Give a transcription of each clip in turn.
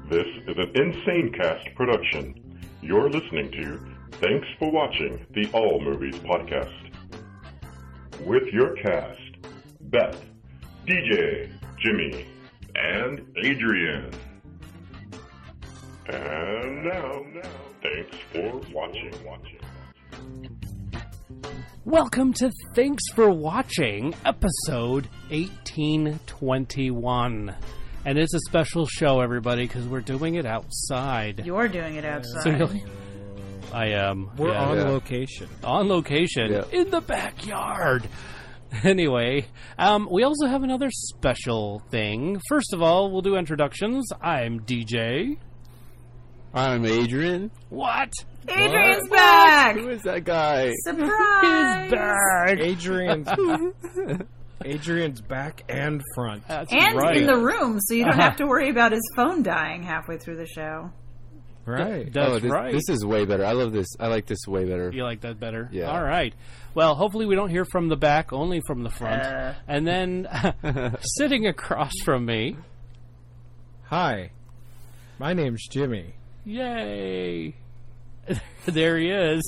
This is an Insane Cast production. You're listening to Thanks for Watching the All Movies Podcast. With your cast, Beth, DJ, Jimmy, and Adrian. And now, thanks for watching. Welcome to Thanks for Watching, episode 1821. And it's a special show, everybody, because we're doing it outside. You're doing it outside. So I am. We're on location. On location, in the backyard. Anyway, we also have another special thing. First of all, we'll do introductions. I'm DJ. I'm Adrian. What? Adrian's back! Who is that guy? Surprise! He's back! Adrian's back and front. That's and right. in the room, so you don't have to worry about his phone dying halfway through the show. Right. That's right. This is way better. I love this. I like this way better. You like that better? Yeah. All right. Well, hopefully we don't hear from the back, only from the front. And then sitting across from me. Hi. My name's Jimmy. Yay. There he is.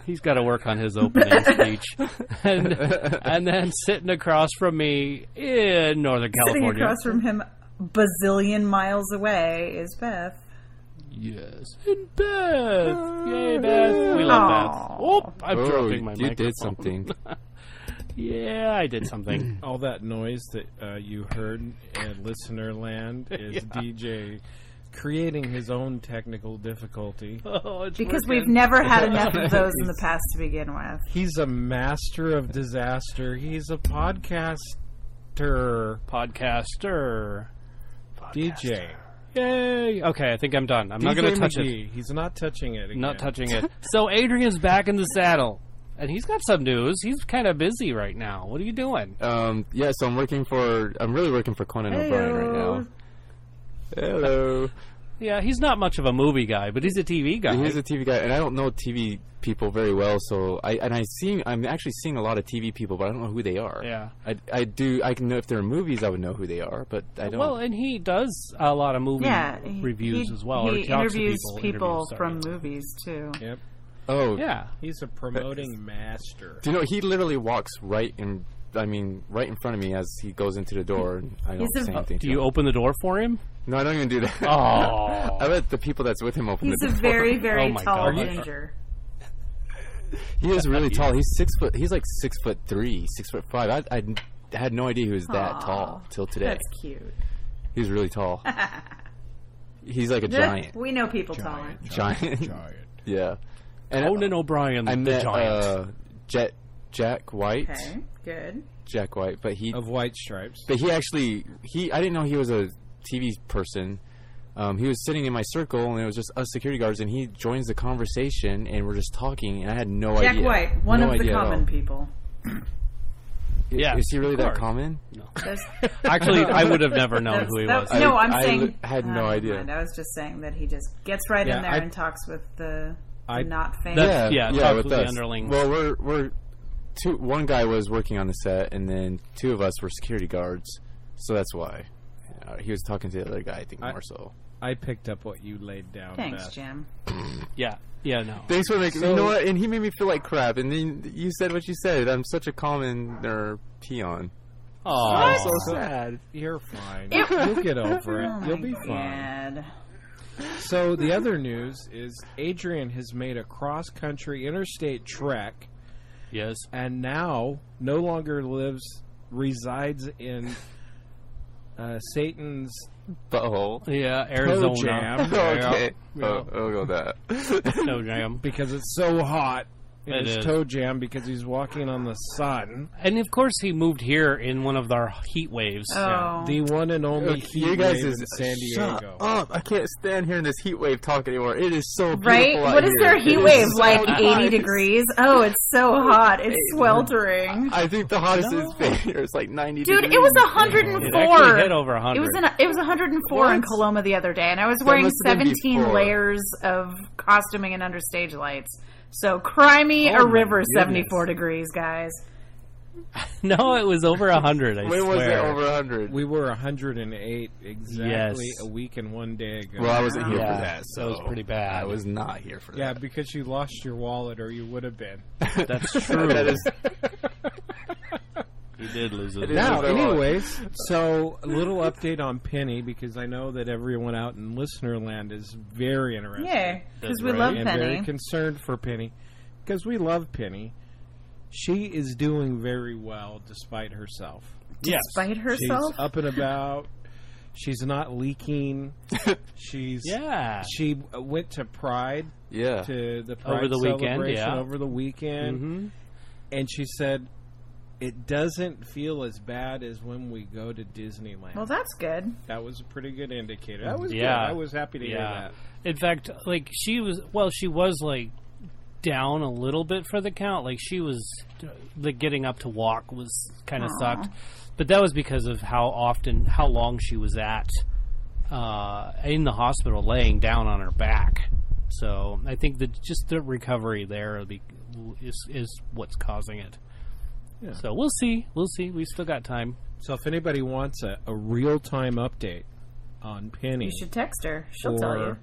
He's got to work on his opening speech. And then sitting across from me in Northern California. Sitting across from him, bazillion miles away, is Beth. Yes. And Beth. Yay, Beth. We love Beth. Oh, I'm dropping my you microphone. did something. Yeah, I did something. All that noise that you heard in listener land is DJ creating his own technical difficulty. Oh, it's Because working. we've never had enough of those in the past to begin with. He's a master of disaster. He's a podcaster. Podcaster. DJ. Yay. Okay, I think I'm done. I'm not going to touch it. He's not touching it again. Not touching it. So Adrian's back in the saddle. And he's got some news. He's kind of busy right now. What are you doing? So I'm really working for Conan O'Brien right now. Hello. Yeah, he's not much of a movie guy, but he's a TV guy. He's a TV guy, and I don't know TV people very well, so I'm actually seeing a lot of TV people, but I don't know who they are. Yeah. I can know if they're in movies, I would know who they are, but I don't. Well, and he does a lot of movie reviews as well. He or talks to interviews people sorry. from movies, too. Yep. Oh. Yeah. He's a promoting master. Do you know, he literally walks right in front of me as he goes into the door, and I don't say anything to Do you him. open the door for him? No, I don't even do that. Oh. I let the people that's with him open the door. He's a very, very Oh my tall God. ginger. He is really tall. He's 6 foot. He's like 6'3", 6'5". I had no idea he was that tall till today. That's cute. He's really tall. He's like a giant. We know people taller. Giant. Yeah. And Conan O'Brien, I the met giant. Jack White. Okay, good. Jack White, but he Of White Stripes. But I didn't know he was a TV person. He was sitting in my circle, and it was just us security guards, and he joins the conversation, and we're just talking, and I had no idea. Jack White, one No of the idea at common all. people. Yeah, Is he really of that course. common? No. That's- I would have never known who he was. No, I'm I saying... had no never idea. mind. I was just saying that he just gets right in Yeah, there and talks with the not famous. That's- talk with with the us. underlings. Well, we're one guy was working on the set, and then two of us were security guards, so that's why. He was talking to the other guy, I think, more so. I picked up what you laid down, Thanks, Beth. Jim. Yeah, no. Thanks for making. You know what? And he made me feel like crap. And then you said what you said. I'm such a common peon. Oh, I'm so sad. You're fine. You'll get over it. Oh You'll my be fine. God. So the other news is Adrian has made a cross-country interstate trek yes. and now no longer resides in Satan's Butthole. Yeah, Arizona. jam. Okay. Yeah. Oh, I'll go with that. No jam. because it's so hot in It his is. toe jam because he's walking on the sun. And of course, he moved here in one of our heat waves. Oh. The one and only heat you guys wave is in San Shut Diego. up! I can't stand hearing this heat wave talk anymore. It is so beautiful Right? out What is here. their heat It is wave? so Like nice. 80 degrees? Oh, it's so hot. It's sweltering. I think the hottest is here. It's like 90 Dude, degrees. it was It 104. actually hit over 100. It was 104 in What? Coloma the other day, and I was wearing must have been 17 before. layers of costuming and understage lights. So cry me Oh a my river, goodness. 74 degrees, guys. No, it was over 100. I When swear. was it over 100? We were 108 exactly Yes. a week and 1 day ago. Well, I wasn't here Yeah, for that, so that was pretty bad. I was not here for Yeah, that. because you lost your wallet, or you would have been. That's true. That is. He did lose it. It is. Now, a wallet. anyways, so a little update on Penny, because I know that everyone out in listener land is very interested. Yeah, because we right. love and very Penny. concerned for Penny, because we love Penny. She is doing very well despite herself. Yes. Despite herself? She's up and about. She's not leaking. She went to Pride, Yeah. to the Pride Over the weekend, celebration yeah. over the weekend, Mm-hmm. and she said it doesn't feel as bad as when we go to Disneyland. Well, that's good. That was a pretty good indicator. That was good. Yeah. I was happy to hear that. In fact, like she was like down a little bit for the count. Like she was, like getting up to walk was kind of sucked, but that was because of how long she was at in the hospital, laying down on her back. So I think that just the recovery there is what's causing it. Yeah. So we'll see. We still got time. So if anybody wants a real-time update on Penny, You should text her. She'll tell you.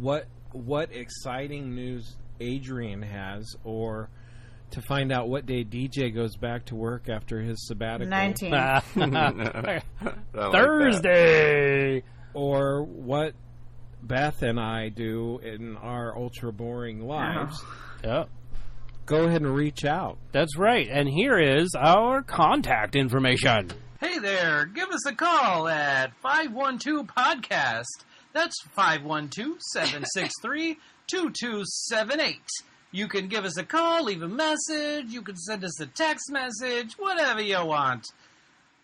what exciting news Adrian has, or to find out what day DJ goes back to work after his sabbatical, 19. I like that. Thursday. or what Beth and I do in our ultra boring lives, Yep. go ahead and reach out. That's right. And here is our contact information. Hey there, give us a call at 512-PODCAST. That's 512-763-2278. You can give us a call, leave a message, you can send us a text message, whatever you want.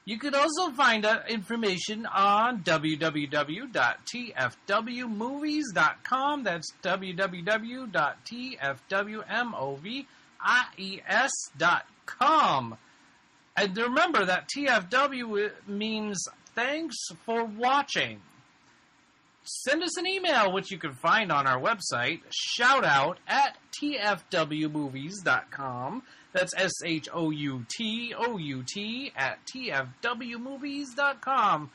You could also find information on www.tfwmovies.com. That's www.tfwmovies.com. And remember that TFW means thanks for watching. Send us an email, which you can find on our website, shoutout@tfwmovies.com. That's shoutout@tfwmovies.com.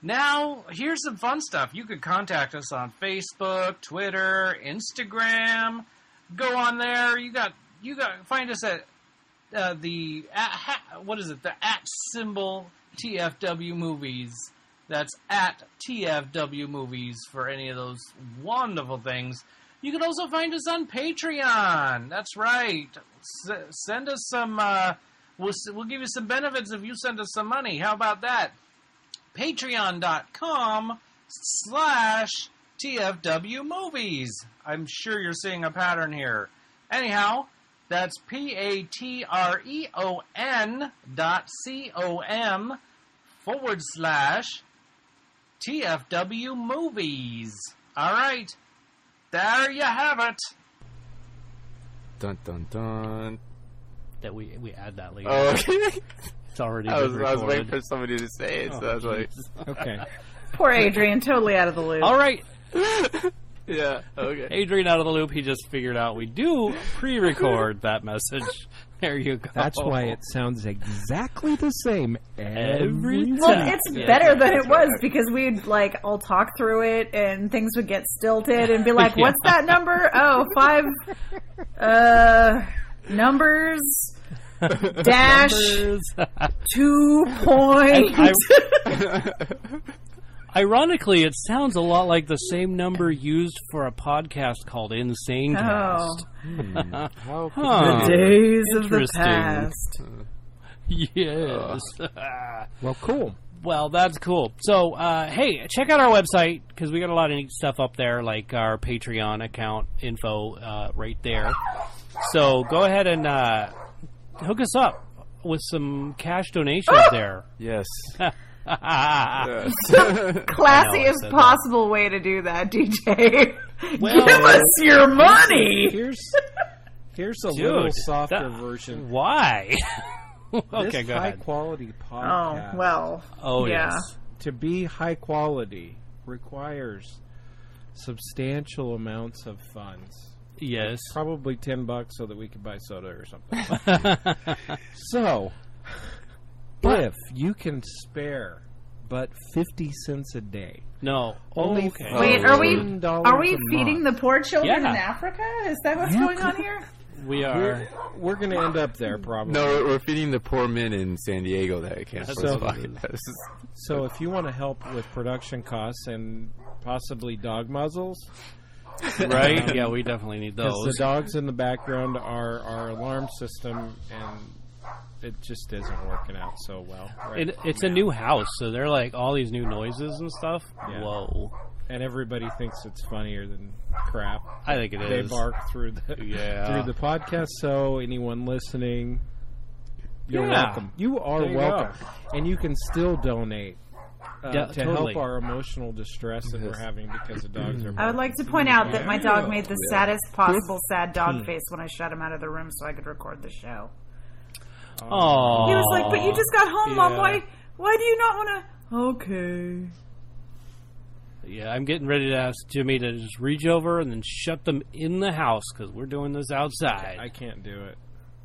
Now, here's some fun stuff. You could contact us on Facebook, Twitter, Instagram. Go on there. You got find us at the symbol TFW Movies. That's at TFW Movies for any of those wonderful things. You can also find us on Patreon. That's right. Send us some. We'll give you some benefits if you send us some money. How about that? Patreon.com/TFW Movies. I'm sure you're seeing a pattern here. Anyhow, that's patreon.com/TFW Movies. All right. There you have it. Dun dun dun. That we add that later. Oh, okay. It's already I been was recorded. waiting for somebody to say it, so I was like, Okay. Poor Adrian, totally out of the loop. All right. yeah, okay. Adrian out of the loop. He just figured out we do pre-record that message. There you go. That's why it sounds exactly the same every time. Well, it's Yeah, better than that's it was right. because we'd all talk through it and things would get stilted and be like, Yeah. "What's that number? Oh, 5 numbers dash Numbers. 2 point." Ironically, it sounds a lot like the same number used for a podcast called Insane Cast. How Huh. Days of the Interesting. past. Yes. Well, cool. Well, that's cool. So, hey, check out our website because we got a lot of neat stuff up there, like our Patreon account info right there. So go ahead and hook us up with some cash donations there. Yes. Classiest said that. possible way to do that, DJ. Well- Give us your money. Here's a Dude, little softer that- version. Why? Okay, This go high ahead. quality Oh, podcast, well. Oh, yeah. yes. to be high quality, requires substantial amounts of funds. Yes. Probably $10 so that we could buy soda or something. So, if you can spare but 50 cents a day, No. only Okay. Wait, are we $15 a feeding month. the poor children in Yeah. Africa? Is that what's going on here? We are. We're going to end up there probably. No, we're feeding the poor men in San Diego that can't That's afford what this it podcast. So if you want to help with production costs possibly dog muzzles. Right? Yeah, we definitely need Because those. the dogs in the background are our alarm system, and it just isn't working out so well. Right It's a now. new house, so they're like all these new noises and stuff. Yeah. Whoa. And everybody thinks it's funnier than crap. I think it They is. bark through the Yeah. through the podcast. So anyone listening, you're Yeah. welcome. You are There you welcome, and you can still donate Yeah, to totally. help our emotional distress that we're having because the dogs are. I would like to point out that my dog made the Yeah. saddest possible sad dog face when I shut him out of the room so I could record the show. Oh. He was like, "But you just got home, Mom. Yeah. Why do you not want to?" Okay. Yeah, I'm getting ready to ask Jimmy to just reach over and then shut them in the house because we're doing this outside. I can't do it.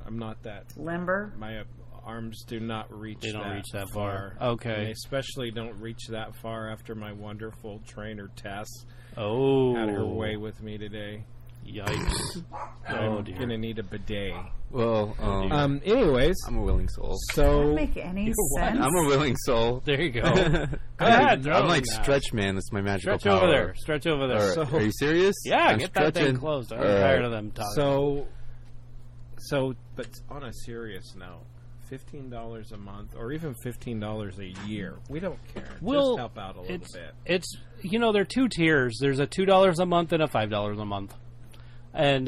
I'm not that. Limber. My arms do not reach. They don't that reach that far. Okay. And they especially don't reach that far after my wonderful trainer Tess Oh. had her way with me today. Yikes. Oh, I'm dear. gonna need a bidet. Well, Anyways, I'm a willing soul. Does so that make any sense? I'm a willing soul. There you go. Go ahead, throw I'm it like in that. Stretch Man. That's my magical Stretch power. over there. Stretch over there. All right. Are you serious? Yeah, I'm get that thing stretching. closed. I'm All right. tired of them talking. but on a serious note, $15 a month or even $15 a year, we don't care. Well, just help out a little bit. It's there are two tiers. There's a $2 a month and a $5 a month. And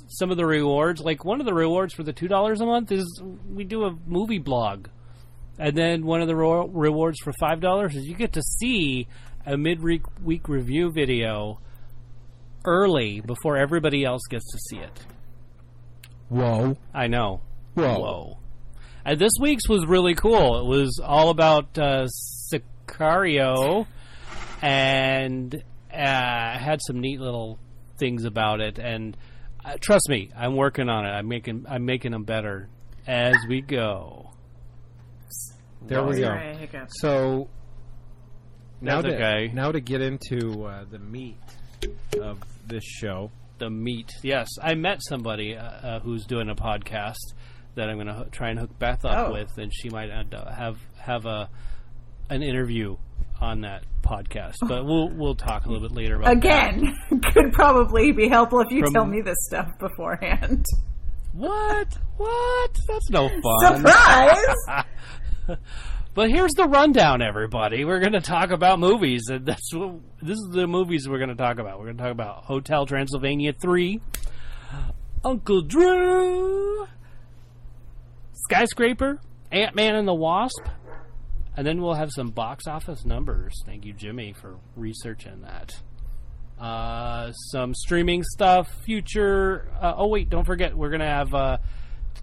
some of the rewards, like one of the rewards for the $2 a month is we do a movie blog. And then one of the rewards for $5 is you get to see a mid-week review video early before everybody else gets to see it. Whoa. I know. Whoa. And this week's was really cool. It was all about Sicario and had some neat little things about it. And trust me, I'm working on it. I'm making them better as we go. There we go. Sorry, I hiccuped. So now That's okay. Now to get into the meat of this show. The meat. Yes, I met somebody who's doing a podcast that I'm going to try and hook Beth up with, and she might have an interview on that podcast. But we'll talk a little bit later about Again, could probably be helpful if you From- tell me this stuff beforehand. that. What? That's no fun. Surprise! But here's the rundown, everybody. We're going to talk about movies, and this is the movies we're going to talk about. We're going to talk about Hotel Transylvania 3, Uncle Drew, Skyscraper, Ant-Man and the Wasp, and then we'll have some box office numbers. Thank you, Jimmy, for researching that. Some streaming stuff, future... don't forget, we're going to have a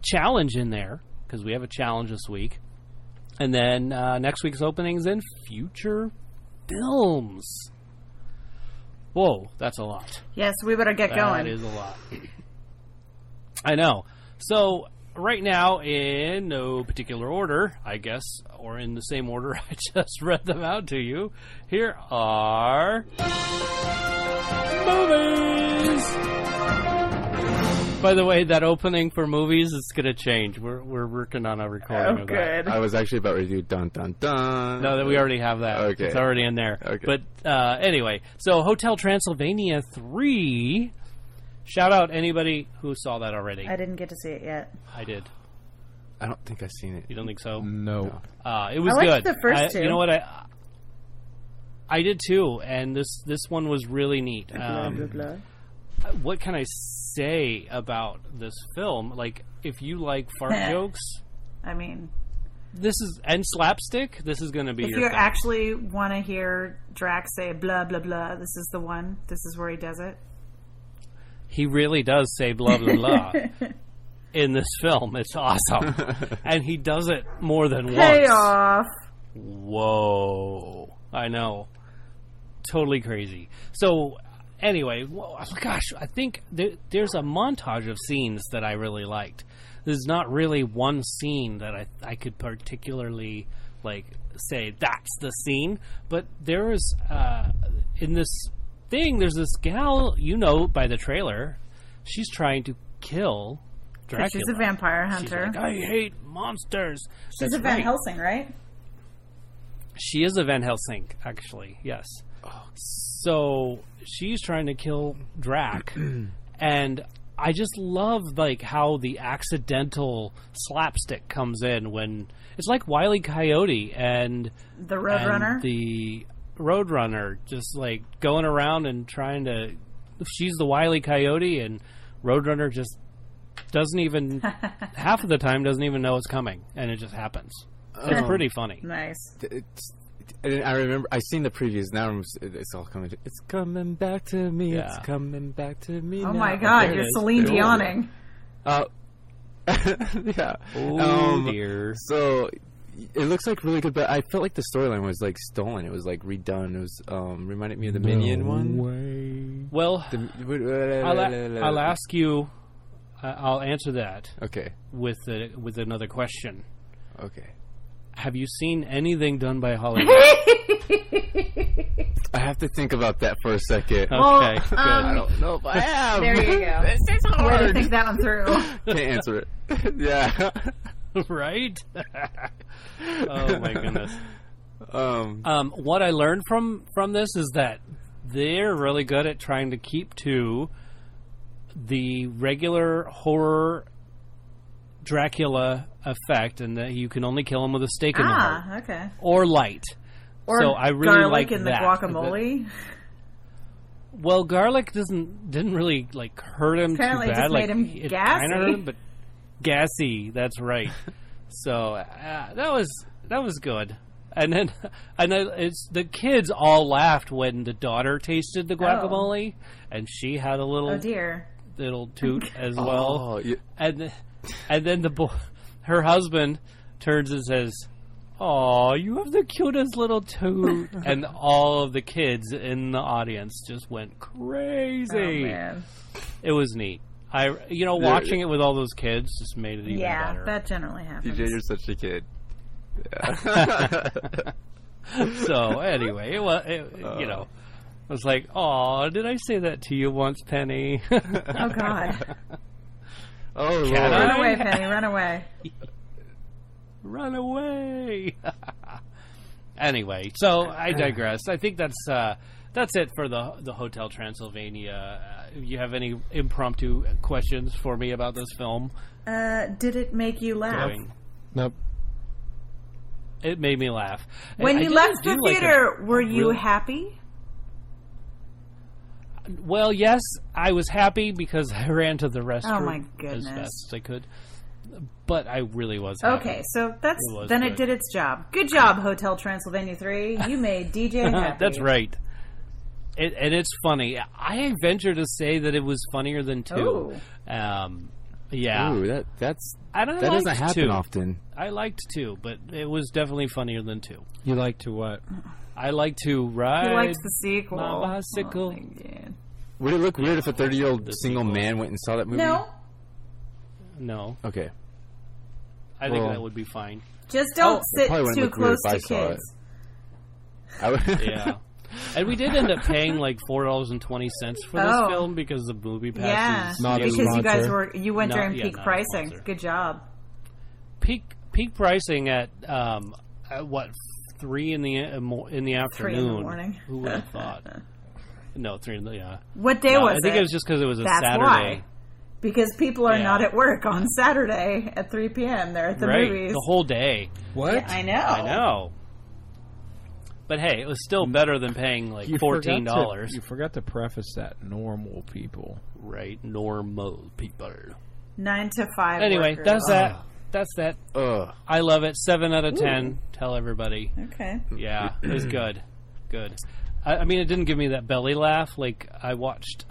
challenge in there, because we have a challenge this week. And then next week's openings and future films. Whoa, that's a lot. Yes, we better get going. That is a lot. I know. So, right now, in no particular order, I guess, or in the same order I just read them out to you, here are... movies! By the way, that opening for movies is going to change. We're working on a recording of that. good. I was actually about to do dun dun dun. No, that we already have that. Okay. It's already in there. Okay. But anyway, so Hotel Transylvania 3. Shout out anybody who saw that already. I didn't get to see it yet. I did. I don't think I've seen it. You don't think so? No. It was I liked good. the first two. You know what? I did too, and this one was really neat. What can I say about this film? Like, if you like fart jokes, I mean, this is and slapstick. This is going to be if your you thing. actually want to hear Drax say blah blah blah, this is the one. This is where he does it. He really does say blah blah blah in this film. It's awesome, and he does it more than once. Payoff. Whoa! I know, totally crazy. So Anyway, gosh, I think there's a montage of scenes that I really liked. There's not really one scene that I could particularly like say that's the scene, but there was in this thing. There's this gal, by the trailer, she's trying to kill Dracula. She's a vampire hunter. She's like, I hate monsters. She's a Van Helsing, right? She is a Van Helsing, actually. Yes. So she's trying to kill Drac, and I just love like how the accidental slapstick comes in when it's like Wile E. Coyote and the Roadrunner. The Roadrunner just like going around and trying to. She's the Wile E. Coyote, and Roadrunner just doesn't even half of the time doesn't even know it's coming, and it just happens. It's pretty funny. Nice. I remember I seen the previews. Now it's all coming. It's coming back to me. Yeah. It's coming back to me. Oh now. my God! There it You're is. Celine There it is. Dioning. Yeah. Oh dear. So it looks like really good, but I felt like the storyline was like stolen. It was like redone. It was reminded me of the Minion one. Well, I'll I'll ask you. I'll answer that Okay. with another question. Okay. Have you seen anything done by Hollywood? I have to think about that for a second. Okay, good. I don't know if I have. There you go. This is Way to hard. think that one through. Can't answer it. Yeah. Right? Oh my goodness. Um. What I learned from this is that they're really good at trying to keep to the regular horror Dracula effect, and that you can only kill him with a stake in the heart Okay. or light. Or So I really garlic like in that. the guacamole. Well, garlic didn't really like hurt him Apparently too it bad. just Like made him it gassy. kinda hurt him, but gassy. That's right. So that was good. And then it's the kids all laughed when the daughter tasted the guacamole, and she had a little Oh dear. little toot as well. Oh, yeah. And then her husband turns and says, "Oh, you have the cutest little toot," and all of the kids in the audience just went crazy. Oh man. It was neat. Watching it with all those kids just made it even Yeah, better. that generally happens. DJ, you're such a kid. So anyway, I was like, "Oh, did I say that to you once, Penny?" Oh God. Oh, Lord. Run away, Penny. Run away. Run away. Anyway, so I digress. I think that's it for the Hotel Transylvania. You have any impromptu questions for me about this film? Did it make you laugh? Nope. It made me laugh. When I you didn't left the do, like, theater, a were you real- happy? Well, yes, I was happy because I ran to the restroom Oh, my as goodness. fast as I could. But I really was happy. Okay, so It was then good. it did its job. Good job, Hotel Transylvania 3. You made DJ happy. That's right. And it's funny. I venture to say that it was funnier than 2. Ooh. Yeah. Ooh, that And I doesn't liked happen 2. often. I liked 2, but it was definitely funnier than 2. You like to what? I like to ride He liked the sequel. my bicycle. Oh, my God. Would it look weird if a 30-year-old The single sequel. man went and saw that movie? No, No, Okay. I think Well- that would be fine. just don't it sit probably wouldn't too look weird close if to I saw kids. I would. Yeah. And we did end up paying like $4.20 for this Oh. film because the movie Yeah, passes. Not a because you guys sponsor. you went Not- during yeah, peak not a pricing. sponsor. Good job. Peak pricing at what 3 in the afternoon. 3 in the morning. Who would have thought? No, 3 in the yeah. What day No, was I think it? it was just because it was a That's Saturday. why. Because people are Yeah. not at work on Saturday at 3 p.m. They're at the Right, movies. the whole day. What? I know. I know. But hey, it was still better than paying like $14. You forgot to preface that. Normal people. Right, normal people. 9 to 5. Anyway, workers. that's that. That's that. Ugh. I love it. 7 out of 10. Tell everybody. Okay. Yeah, it was good. Good. I mean, it didn't give me that belly laugh like I watched.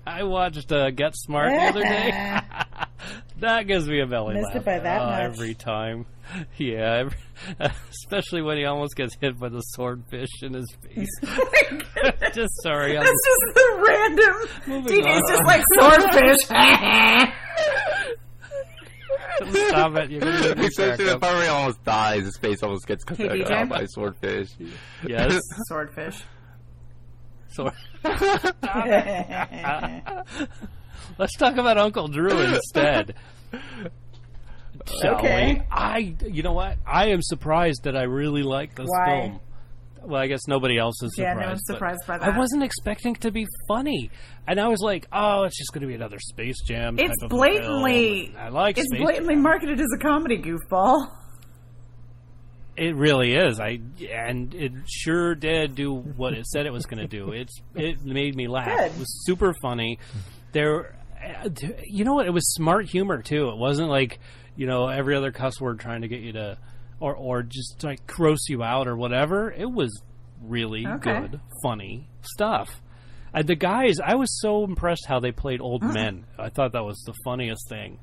I watched Get Smart the other day. That gives me a belly Missed laugh. it by that much. Every time. Yeah, especially when he almost gets hit by the swordfish in his face. Just sorry. That's just the random. Moving DJ's on. just like swordfish. Stop it. You're going to make me crack Especially the up. part where he almost dies. His face almost gets cut Hey, DJ? out by a swordfish. Yes. Swordfish. Sword. Let's talk about Uncle Drew instead. Shall Okay. we? You know what? I am surprised that I really like this Why? film. Well, I guess nobody else is Yeah, surprised. no one's but surprised by I that. wasn't expecting it to be funny, and I was like, "Oh, it's just going to be another Space Jam." It's type of blatantly. film. I like It's Space blatantly Jam. marketed as a comedy goofball. It really is. And it sure did do what it said it was going to do. It made me laugh. Good. It was super funny. You know what? It was smart humor too. It wasn't like every other cuss word trying to get you to or just like gross you out or whatever. It was really Okay. good, funny stuff. The guys, I was so impressed how they played old men. I thought that was the funniest thing.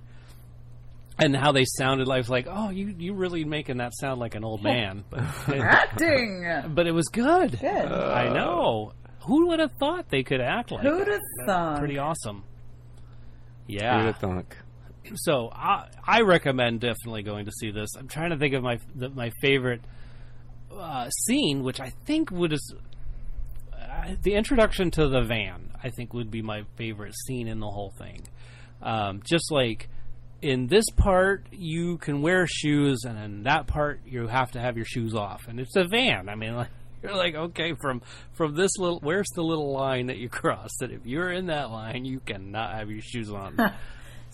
And how they sounded like, oh, you really making that sound like an old man. But Acting. but it was good. Good. I know. Who would have thought they could act like Who'd that? have thunk? Pretty awesome. Who'd Yeah. have thunk? So I recommend definitely going to see this. I'm trying to think of my favorite scene, which I think the introduction to the van. I think would be my favorite scene in the whole thing. Just like in this part, you can wear shoes, and in that part, you have to have your shoes off. And it's a van. I mean, you're like, okay, from this little, where's the little line that you cross? That if you're in that line, you cannot have your shoes on.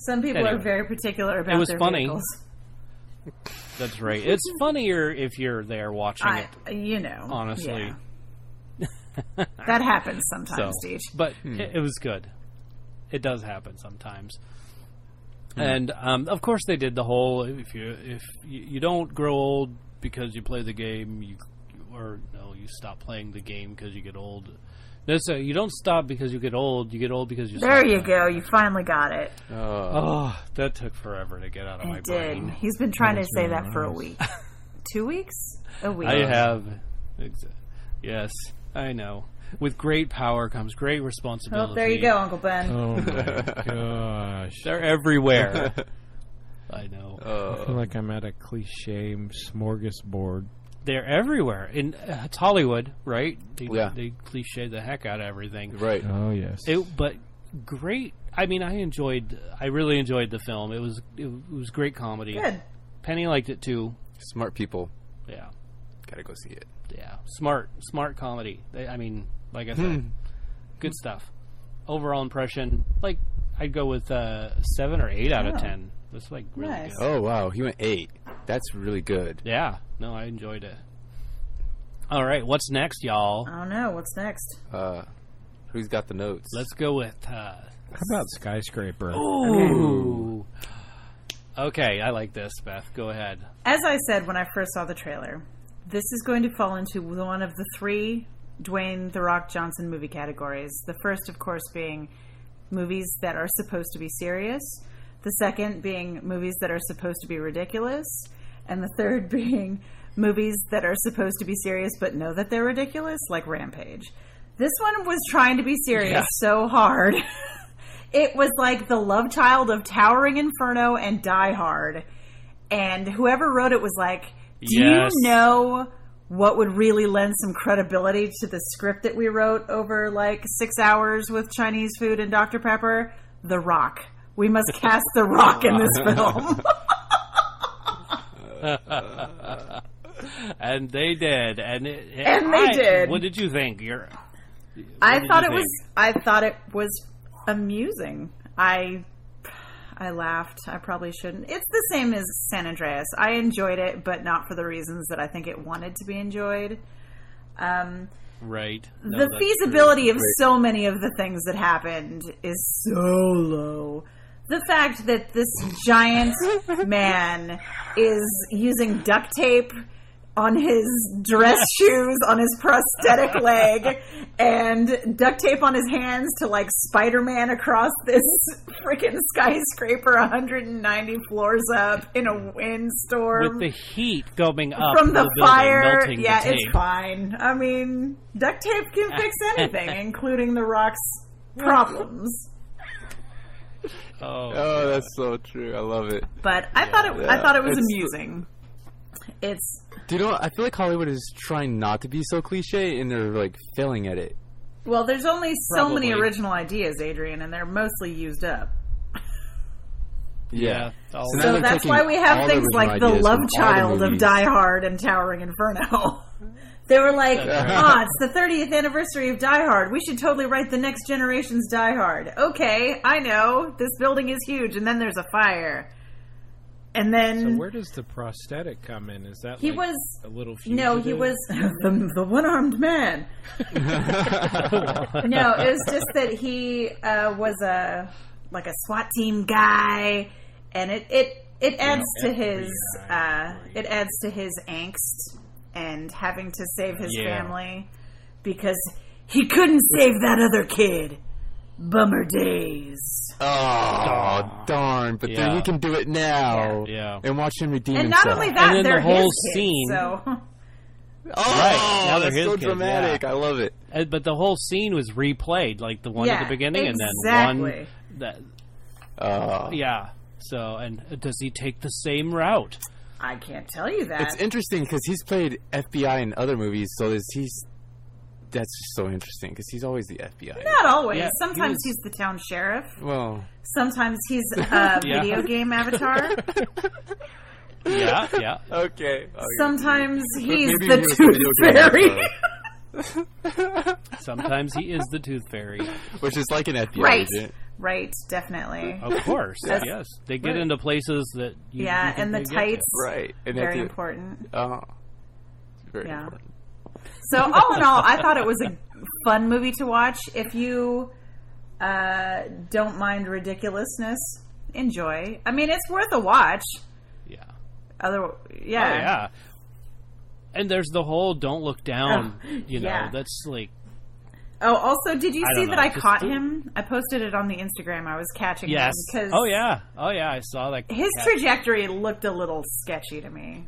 Some people are Anyway. very particular about It was their funny. vehicles. That's right. It's funnier if you're there watching it. yeah. Honestly. That happens sometimes, So, Deej. but it was good. It does happen sometimes. And of course, they did the whole if you don't grow old because you play the game, you stop playing the game because you get old. No, so you don't stop because you get old. You get old because you. There stop you playing. go. You finally got it. Oh, that took forever to get out of my It did. brain. He's been trying to say that for a week. 2 weeks? A week. I have. Yes, I know. With great power comes great responsibility. Oh, there you go, Uncle Ben. Oh my gosh. They're everywhere. I know. I feel like I'm at a cliche smorgasbord. They're everywhere. It's Hollywood, right? Yeah. They cliche the heck out of everything. Right. Oh, yes. But great. I mean, I really enjoyed the film. It was great comedy. Good. Penny liked it too. Smart people. Yeah. Gotta go see it. Yeah. Smart comedy. Like I said, good stuff. Overall impression, like I'd go with 7 or 8 out of 10. That's like really Nice. good. Oh, wow. He went 8. That's really good. Yeah. No, I enjoyed it. All right, what's next, y'all? I don't know. What's next? Who's got the notes? Let's go with. How about Skyscraper? Ooh. Okay, I like this, Beth. Go ahead. As I said when I first saw the trailer, this is going to fall into one of the 3 Dwayne "The Rock" Johnson movie categories. The first, of course, being movies that are supposed to be serious. The second being movies that are supposed to be ridiculous. And the third being movies that are supposed to be serious but know that they're ridiculous, like Rampage. This one was trying to be serious so hard. It was like the love child of Towering Inferno and Die Hard. And whoever wrote it was like, do Yes. you know what would really lend some credibility to the script that we wrote over like 6 hours with Chinese food and Dr. Pepper? The Rock. We must cast The Rock in this film. And they did, and they did. What did you think? I thought you it was amusing. I laughed. I probably shouldn't. It's the same as San Andreas. I enjoyed it, but not for the reasons that I think it wanted to be enjoyed. Right. No, The that's feasibility of so many of the things that happened is so low. The fact that this giant man is using duct tape on his dress shoes, on his prosthetic leg, and duct tape on his hands to like Spider-Man across this freaking skyscraper 190 floors up in a windstorm. With the heat going up from the building, fire. melting Yeah, the tape. it's fine. I mean, duct tape can fix anything, including the Rock's problems. Oh, that's so true. I love it. But I thought it was amusing. It's Do you know? I feel like Hollywood is trying not to be so cliche, and they're like failing at it. well, there's only so many Probably. original ideas, Adrian, and they're mostly used up. Yeah. now So they're that's taking why we have all the things like original the ideas love from all the child of movies. Die Hard and Towering Inferno. They were like, it's the 30th anniversary of Die Hard. We should totally write the next generation's Die Hard. Okay, I know. This building is huge, and then there's a fire. And then... So where does the prosthetic come in? Is that He like was- a little fugitive? No, he was the one-armed man. No, it was just that he was a SWAT team guy, and it adds to his angst and having to save his family because he couldn't save that other kid. Bummer days. Oh, darn! But then he can do it now. Yeah. And watch him redeem And himself. not only that, And then they're the whole his kids, scene- so Oh, Right. Now they're that's his so kids, dramatic. yeah. I love it. But the whole scene was replayed, like the one at the beginning, and then exactly. one that. Uh, Yeah. So, and does he take the same route? I can't tell you that. It's interesting because he's played FBI in other movies, so that's just so interesting because he's always the FBI. Not always. Yeah, he Sometimes was- he's the town sheriff. Well, Sometimes he's a video game avatar. Yeah. okay. Sometimes he's maybe the he was a Tooth video game Fairy. Sometimes he is the Tooth Fairy. Which is like an FBI Right. agent. Right, definitely. Of course, yes. They get into places that you Yeah, you think and the they get to. tights, Right. And very that's it. important. Very Yeah. important. So all in all, I thought it was a fun movie to watch. If you don't mind ridiculousness, enjoy. I mean, it's worth a watch. Yeah. Yeah. Oh, yeah. And there's the whole "don't look down." yeah. That's like Oh, also, did you I see don't that know, I just caught the- him? I posted it on the Instagram. I was catching yes. him because Oh yeah. I saw that. his trajectory looked a little sketchy to me.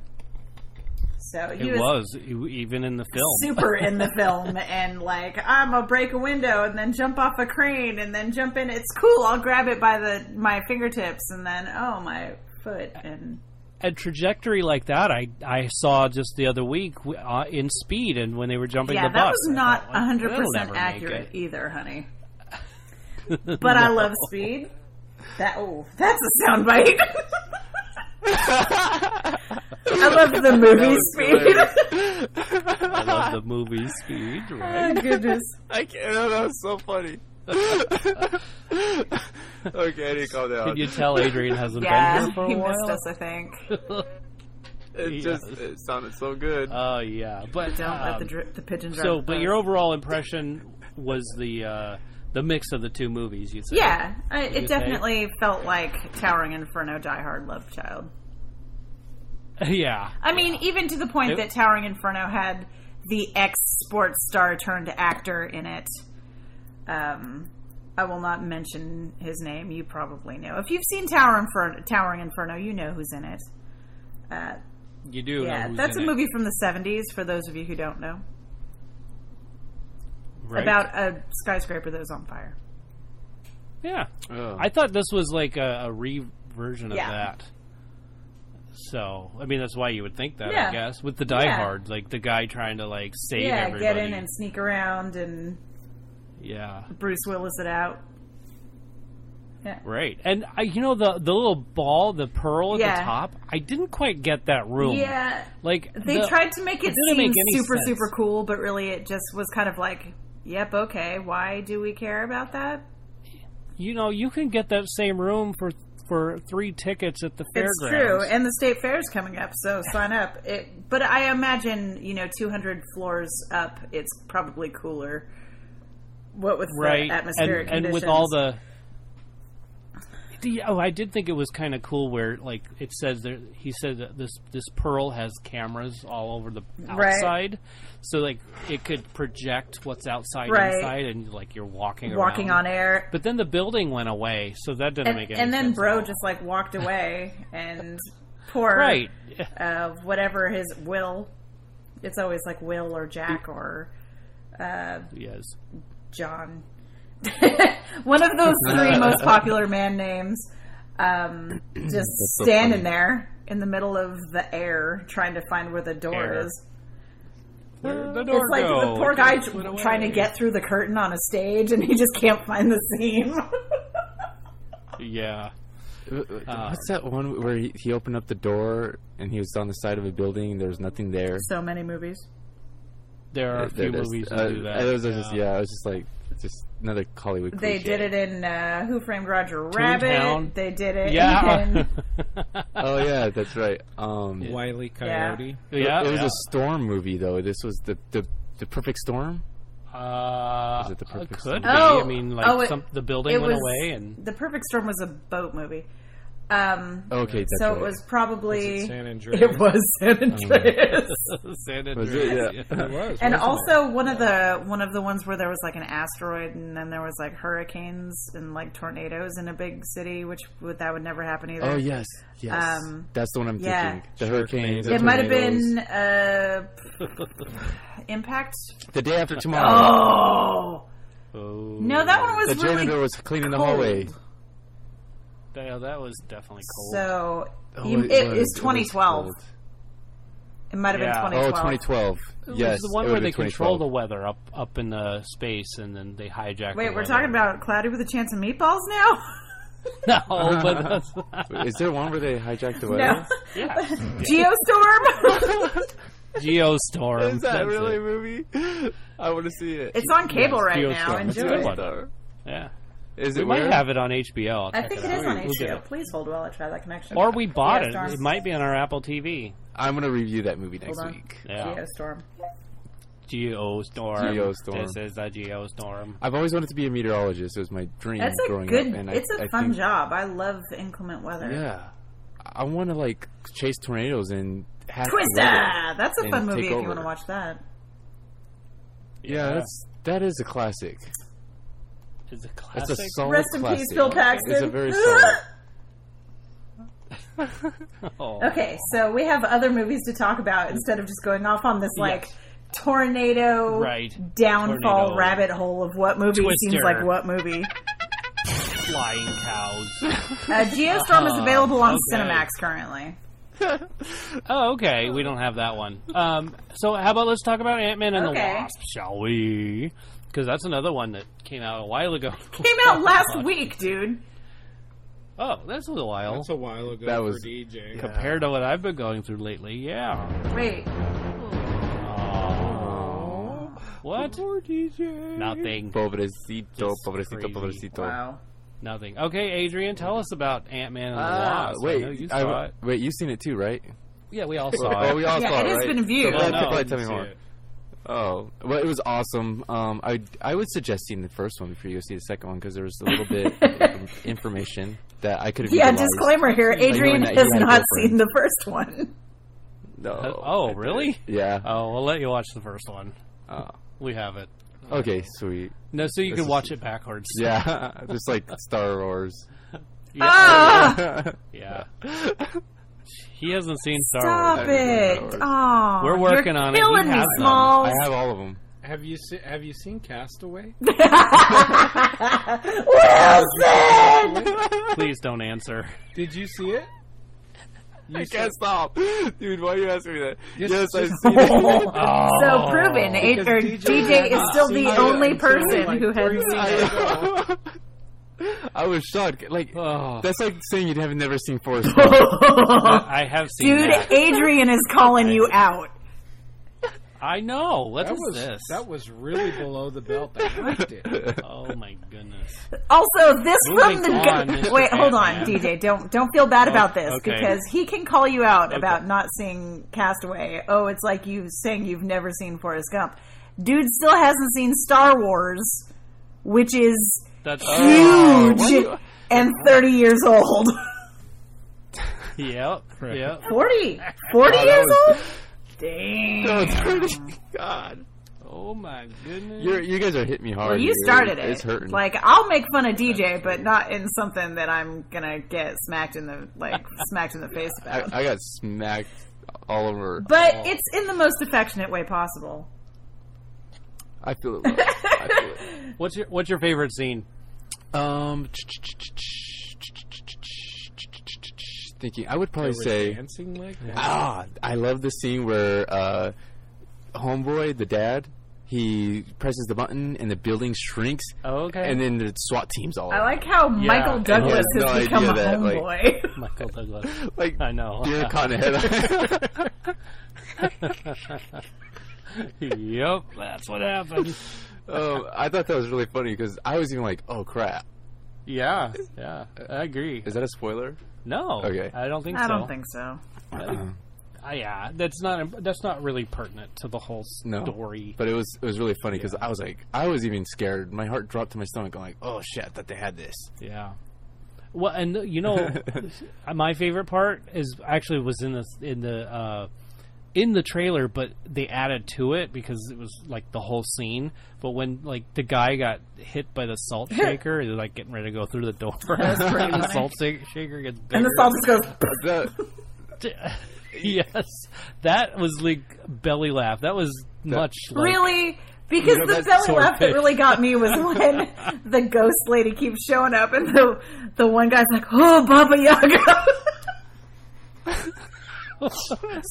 So he It was even in the film. super in the film, and like, I'm gonna break a window and then jump off a crane and then jump in. It's cool. I'll grab it by my fingertips and then my foot and. A trajectory like that, I saw just the other week in Speed, and when they were jumping Yeah, the that bus, was I not thought, like, that'll 100% never make accurate it. either, honey. But I love Speed. That's a soundbite. I love the movie Speed. I love the movie Speed. Oh, Right? goodness. I can't. That was so funny. Okay, I didn't calm down. Can you tell Adrian hasn't been Yeah, here for he a while? missed us, I think. It sounded so good. Oh yeah, but Don't let the pigeon drive so. the But bus. your overall impression was the mix of the two movies. You'd say. Yeah, you it say? definitely felt like Towering Inferno, Die Hard, Love Child. Yeah. I mean, even to the point that Towering Inferno had the ex-sports star turned actor in it. I will not mention his name. You probably know. If you've seen Towering Inferno, you know who's in it. You do. Yeah, know who's that's a in movie from the 70s, for those of you who don't know. it, right? About a skyscraper that was on fire. Yeah. Oh. I thought this was like a re-version of Yeah. that. So, I mean, that's why you would think that, Yeah. I guess. With the Die Yeah. Hard, like the guy trying to like save Yeah, everybody. get in and sneak around and Yeah. Bruce Willis it out. Right. And the little ball, the pearl at Yeah. the top, I didn't quite get that room. Yeah, Like they tried to make it didn't seem make any super, sense. super cool, but really it just was kind of like, yep, okay, why do we care about that? You can get that same room for 3 tickets at the fairgrounds. It's true, and the state fair is coming up, so sign up. But I imagine, 200 floors up, it's probably cooler. What with Right. the atmospheric and conditions. with all the I did think it was kind of cool where, like, it says there. He said that this Pearl has cameras all over the outside, so like it could project what's outside inside, and like you're walking around. on air. But then the building went away, so that didn't make any sense. And then at Bro all. just like walked away, and poor whatever his Will. It's always like Will or Jack or yes, John. One of those 3 most popular man names, just standing there in the middle of the air trying to find where the door is. Where'd the door It's like go? the poor guy Put away. trying to get through the curtain on a stage and he just can't find the seam. Yeah. What's that one where he opened up the door and he was on the side of a building and there was nothing there? So many movies. There are a few movies that do that. It was just like just another Hollywood They cliche. did it in Who Framed Roger Rabbit. Toontown. They did it Yeah. in... Oh yeah, that's right. Wile E. Coyote. Yeah. It was a storm movie though. This was the Perfect Storm. Is it the Perfect could Storm? be. Oh, I mean, like the building went away, and The Perfect Storm was a boat movie. Okay, that's So right. it was probably... Was it San Andreas? It was San Andreas. San Was Andreas. it? Yeah. It was. And wasn't also one of the ones where there was like an asteroid and then there was like hurricanes and like tornadoes in a big city, which that would never happen either. Oh yes. That's the one I'm thinking. The hurricanes. the It might have tornadoes. been Impact. The Day After Tomorrow. Oh no, that one was The really janitor was cleaning the cold. hallway. That was definitely cold. So Oh, it is 2012. cold. It might have been Yeah. 2012. Oh, 2012. It Yes, was the one it where would've they been control the 2012. weather up in the space, and then they hijack. Wait, the we're weather. talking about Cloudy with a Chance of Meatballs now? No, but that's not. Is there one where they hijacked the No. weather? Yeah. Geostorm? Geostorm. Is that that's really it. a movie? I want to see it. It's on cable right Geostorm. now. It's a Enjoy good it. one. Yeah. Is We it might where? have it on HBO. I'll I check think it it is out. on We'll get HBO. it. Please hold while I try that connection. Or we bought it. Geostorm. It might be on our Apple TV. I'm going to review that movie next Hold on. week. Yeah. Geostorm. Geostorm. Geostorm. This is a Geostorm. I've always wanted to be a meteorologist. It was my dream That's a growing good. up. And It's I a fun think, job. I love inclement weather. Yeah. I want to like chase tornadoes and hack the Twister. weather. That's a and fun movie take if you over. want to watch that. Yeah, that is a classic. Is it That's classic? a solid Rest in classic. peace, Bill Paxton. It's a very solid. Oh. Okay, so we have other movies to talk about instead of just going off on this like tornado Right. downfall Tornado. rabbit hole of what movie seems Twister. like what movie. Flying cows. Geostorm is available on okay. Cinemax currently. Oh, okay. We don't have that one. So how about let's talk about Ant-Man and Okay. the Wasp, shall we? Because that's another one that came out a while ago. Came out last week, dude. Oh, that's a while. That's a while ago That for was- DJ. Compared to what I've been going through lately, yeah. Wait, Oh. What? Poor DJ. Nothing. Pobrecito, Just pobrecito, crazy. pobrecito. wow. Nothing. Okay, Adrian, tell us about Ant-Man and the Ah, Wasp. I know you saw it. wait, you've seen it too, right? Yeah, we all saw Oh, it. we all Yeah, saw it has right? been viewed. So Oh, let no. people tell me Didn't see more. it. Oh, well, it was awesome. I would suggest seeing the first one before you go see the second one because there was a little bit of information that I could have. Yeah, utilized. disclaimer here. Adrian that you has had a not girlfriend. seen the first one. No. Oh, really? Yeah. Oh, we'll let you watch the first one. Oh. We have it. Okay, sweet. No, so you This can is- watch it backwards. Yeah, just like Star Wars. Yeah. Ah! Yeah. He hasn't seen Star Stop Wars. it! Oh, We're working on it. He Killing me, has them. Smalls. I have all of them. Have you seen Castaway? Wilson. Please don't answer. Did you see it? I can't stop, dude. Why are you asking me that? Yes, Yes, I've just- seen it. So proven, Because DJ is still the seen it only until, person like, who 3 has seen weeks it. ago. I was shocked. Like Oh. that's like saying you'd have never seen Forrest Gump. I have seen Dude, that. Adrian is calling you out. I know. What That is was this? that was really below the belt. I liked it. Oh my goodness. Also, this Moving from the on, guy. Mr. Wait, hold on, Ant-Man. DJ. Don't feel bad about this okay. because he can call you out about not seeing Castaway. Oh, it's like you saying you've never seen Forrest Gump. Dude still hasn't seen Star Wars, which is That's huge. and 30 years old. Yep. Yep. 40 Oh, years was- old? Dang. No, 30. God. Oh my goodness. You guys are hitting me hard. Well, you here. started it. It's hurting. Like, I'll make fun of DJ, but not in something that I'm gonna get smacked in the face about. I got smacked all over. But it's in the most affectionate way possible. I feel it. Love. I feel it. What's your favorite scene? Thinking, I would probably They were say, dancing like that? I love the scene where homeboy, the dad, he presses the button and the building shrinks, Okay. and then the SWAT team's all. I like how Michael and Douglas he has has no become a idea that, like- homeboy. Michael Douglas. like I know. deer caught in the head. Yep, that's what happened. I thought that was really funny because I was even like, "Oh crap, Yeah, I agree. is that a spoiler?" No, Okay. I don't think so. I don't think so. Yeah, that's not really pertinent to the whole No. story. But it was really funny because I was even scared. My heart dropped to my stomach. I'm like, "Oh shit, I thought they had this." Yeah. Well, and you know, my favorite part was in the trailer, but they added to it because it was like the whole scene. But when like the guy got hit by the salt shaker, they're like getting ready to go through the door, That's pretty and the funny. salt shaker gets bigger. And the salt just goes. That- Yes, that was like belly laugh. That was much like, Really? Because You know, the that's belly sort laugh of that it. really got me was when the ghost lady keeps showing up and the one guy's like, "Oh, Baba Yaga."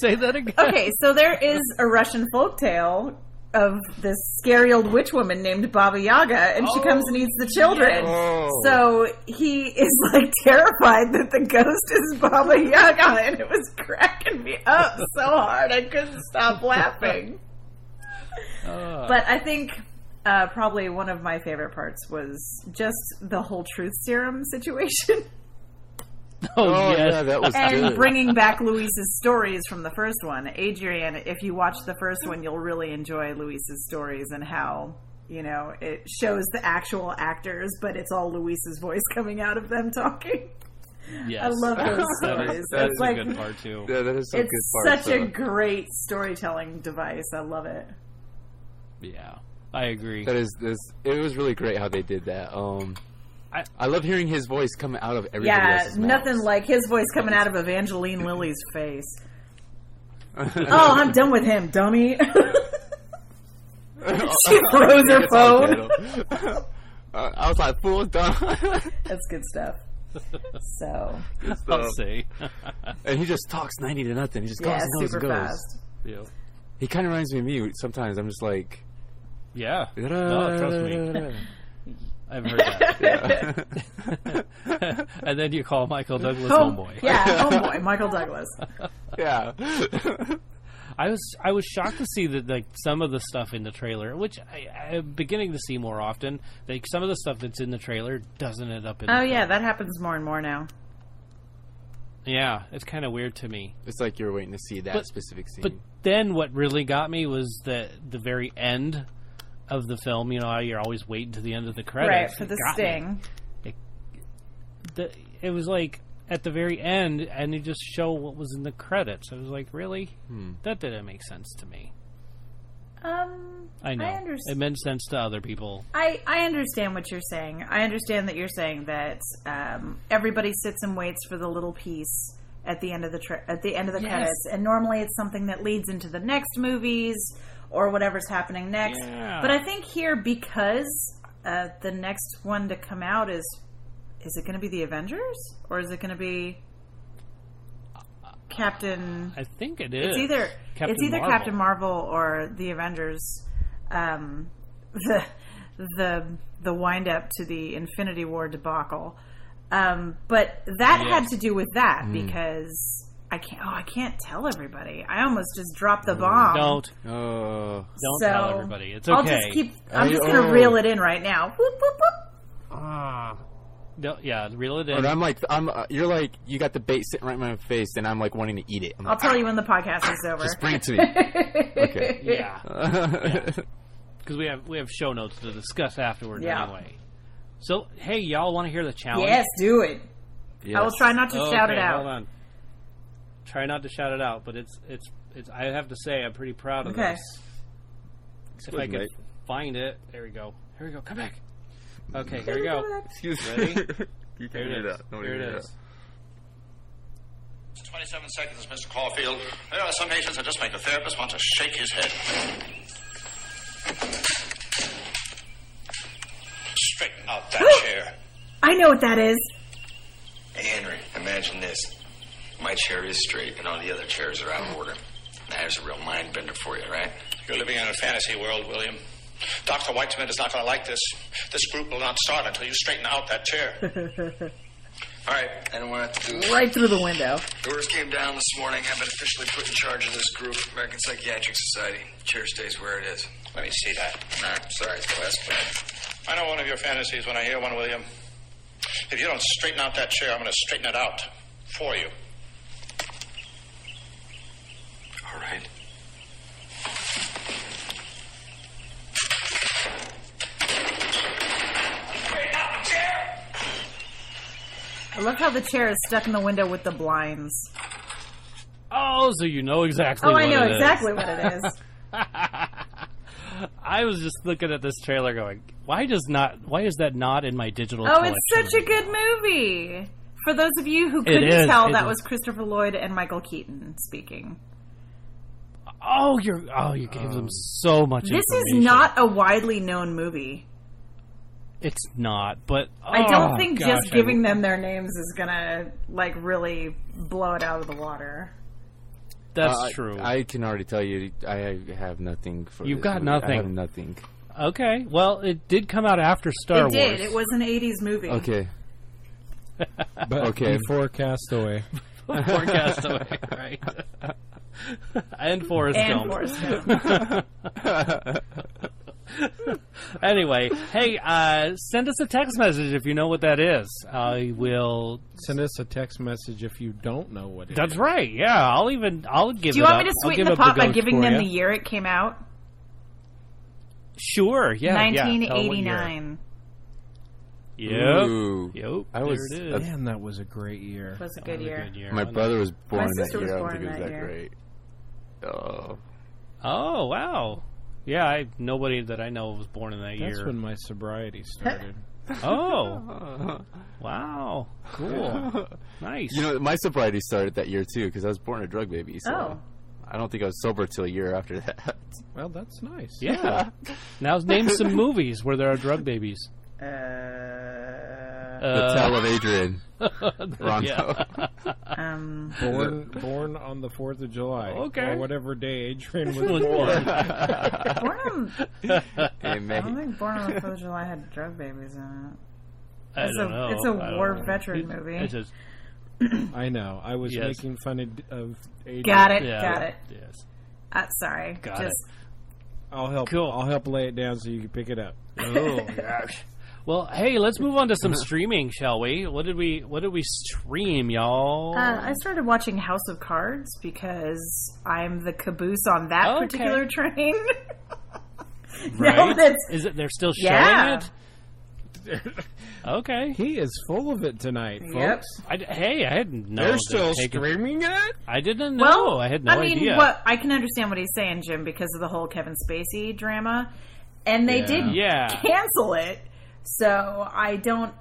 Say that again. Okay, so there is a Russian folktale of this scary old witch woman named Baba Yaga, and she comes and eats the children. Oh. So he is like terrified that the ghost is Baba Yaga, and it was cracking me up so hard I couldn't stop laughing. But I think probably one of my favorite parts was just the whole truth serum situation. Oh, Oh yes. yeah, that was And good. bringing back Luis's stories from the first one. Adrian, if you watch the first one, you'll really enjoy Luis's stories and how, you know, it shows the actual actors, but it's all Luis's voice coming out of them talking. Yes. I love those That stories. is, that It's is like, a good part too. Yeah, that is some it's good parts. such a great storytelling device. I love it. Yeah, I agree. That is this. It was really great how they did that. I love hearing his voice come out of everybody Yeah, else's mouth. nothing like his voice coming out of Evangeline Lilly's face. Oh, I'm done with him, dummy. She throws her phone. I was like, fool, done. That's good stuff. So, I'll say. And he just talks 90 to nothing. He just goes yeah, and goes super and goes. fast. Yeah. He kind of reminds me of me sometimes. I'm just like, Yeah. No, trust me. I've heard that. And then you call Michael Douglas homeboy. Yeah, homeboy, Michael Douglas. yeah. I was shocked to see that like some of the stuff in the trailer, which I'm beginning to see more often. Like some of the stuff that's in the trailer doesn't end up in. Oh the yeah, film. that happens more and more now. Yeah, it's kind of weird to me. It's like you're waiting to see that But- specific scene. But then what really got me was the very end of the film. You know, how you're always waiting to the end of the credits. Right, for It the got me. sting. It was like at the very end, and they just show what was in the credits. I was like, really? That didn't make sense to me. I know. I understand. It made sense to other people. I understand what you're saying. I understand that you're saying that everybody sits and waits for the little piece at the end of the credits, and normally it's something that leads into the next movies or whatever's happening next. Yeah. But I think here, because the next one to come out is it going to be the Avengers or is it going to be Captain? I think it is. It's either Marvel. Captain Marvel or the Avengers. The wind up to the Infinity War debacle. But that had to do with that because I can't tell everybody. I almost just dropped the bomb. Don't Oh. tell everybody. It's okay. I'm just gonna reel it in right now. Whoop, whoop, whoop. No, yeah, reel it in. And I'm like, you're like, you got the bait sitting right in my face, and I'm like wanting to eat it. I'm I'll like, tell you when the podcast is over. just bring it to me. Okay. Yeah, because we have show notes to discuss afterwards Yeah. anyway. So, hey, y'all want to hear the challenge? Yes, do it. Yes. I will try not to shout it Okay, out. Hold on. Try not to shout it out, but it's. I have to say, I'm pretty proud of Okay. this. If I can find it, there we go. Here we go. Come back. Okay, here we go. Excuse Ready? You Here can't it do is. that. No, Here you it do is. 27 seconds, Mr. Caulfield. There are some patients that just make the therapist want to shake his head. Straighten out that chair. I know what that is. Hey, Henry, imagine this. My chair is straight and all the other chairs are out of order. Now, there's a real mind bender for you, right? You're living in a fantasy world, William. Dr. Weitzman is not going to like this. This group will not start until you straighten out that chair. All right, I don't want to have to do Right through the window. Orders came down this morning. I've been officially put in charge of this group, American Psychiatric Society. Chair stays where it is. Let me see that. Nah, sorry, it's classified. I know one of your fantasies when I hear one, William. If you don't straighten out that chair, I'm going to straighten it out for you. All right. I love how the chair is stuck in the window with the blinds. Oh, so you know exactly Oh, what I know it is. exactly what it is. I was just looking at this trailer going, why is that not in my digital Oh, collection? it's such a good movie. For those of you who It couldn't is, tell, it that is. was Christopher Lloyd and Michael Keaton speaking. You gave them so much This is information. not a widely known movie. It's not, but I don't think gosh, just giving them their names is gonna really blow it out of the water. That's true. I can already tell you, I have nothing for You've this got movie. nothing. I have nothing. Okay, well, it did come out after Star It Wars. did. It was an 80s movie. Okay. But Okay. before Castaway. Before Castaway, right? And Forrest And Gump. Forrest Gump. Anyway, hey, send us a text message if you know what that is. I will. Send us a text message if you don't know what it is. That's right. Yeah, I'll give it. Do you want up. me to I'll sweeten give the up pot by ghost giving for them ya. the year it came out? Sure. Yeah. Yeah. Tell what year. 1989. Yep. Ooh. Yep. I was- there it is. Man, that was a great year. It was a That good was a year. good year. My brother was born in that sister was year. I don't born think it was that that year. great. Oh. Oh wow. Yeah, nobody that I know was born in that That's year. when my sobriety started. Oh. Wow. Cool. Nice. You know, my sobriety started that year too because I was born a drug baby. So Oh. I don't think I was sober till a year after that. Well, that's nice. Yeah. Now name some movies where there are drug babies. The Tale of Adrian. Rondo. Yeah. Born on the 4th of July. Okay. Or whatever day Adrian was Was born. Born on, Hey, I don't mate. think Born on the 4th of July had drug babies in it. I It's don't a- know. it's a I don't war know. veteran movie. It's just, I know. I was Yes. making fun of Adrian. Got it. yeah, Got it. Yes. Sorry. Got Just I'll help. Cool. I'll help lay it down so you can pick it up. Oh gosh. Well, hey, let's move on to some streaming, shall we? What did we stream, y'all? I started watching House of Cards because I'm the caboose on that Okay. particular train. right? No, that's Is it? They're still showing Yeah. it. Okay. He is full of it tonight, Yep. folks. Hey, I didn't know. They're they still were taking- streaming it? I didn't know. well. I had no I mean, idea. what I can understand what he's saying, Jim, because of the whole Kevin Spacey drama, and they Yeah. did Yeah. cancel it. So I don't.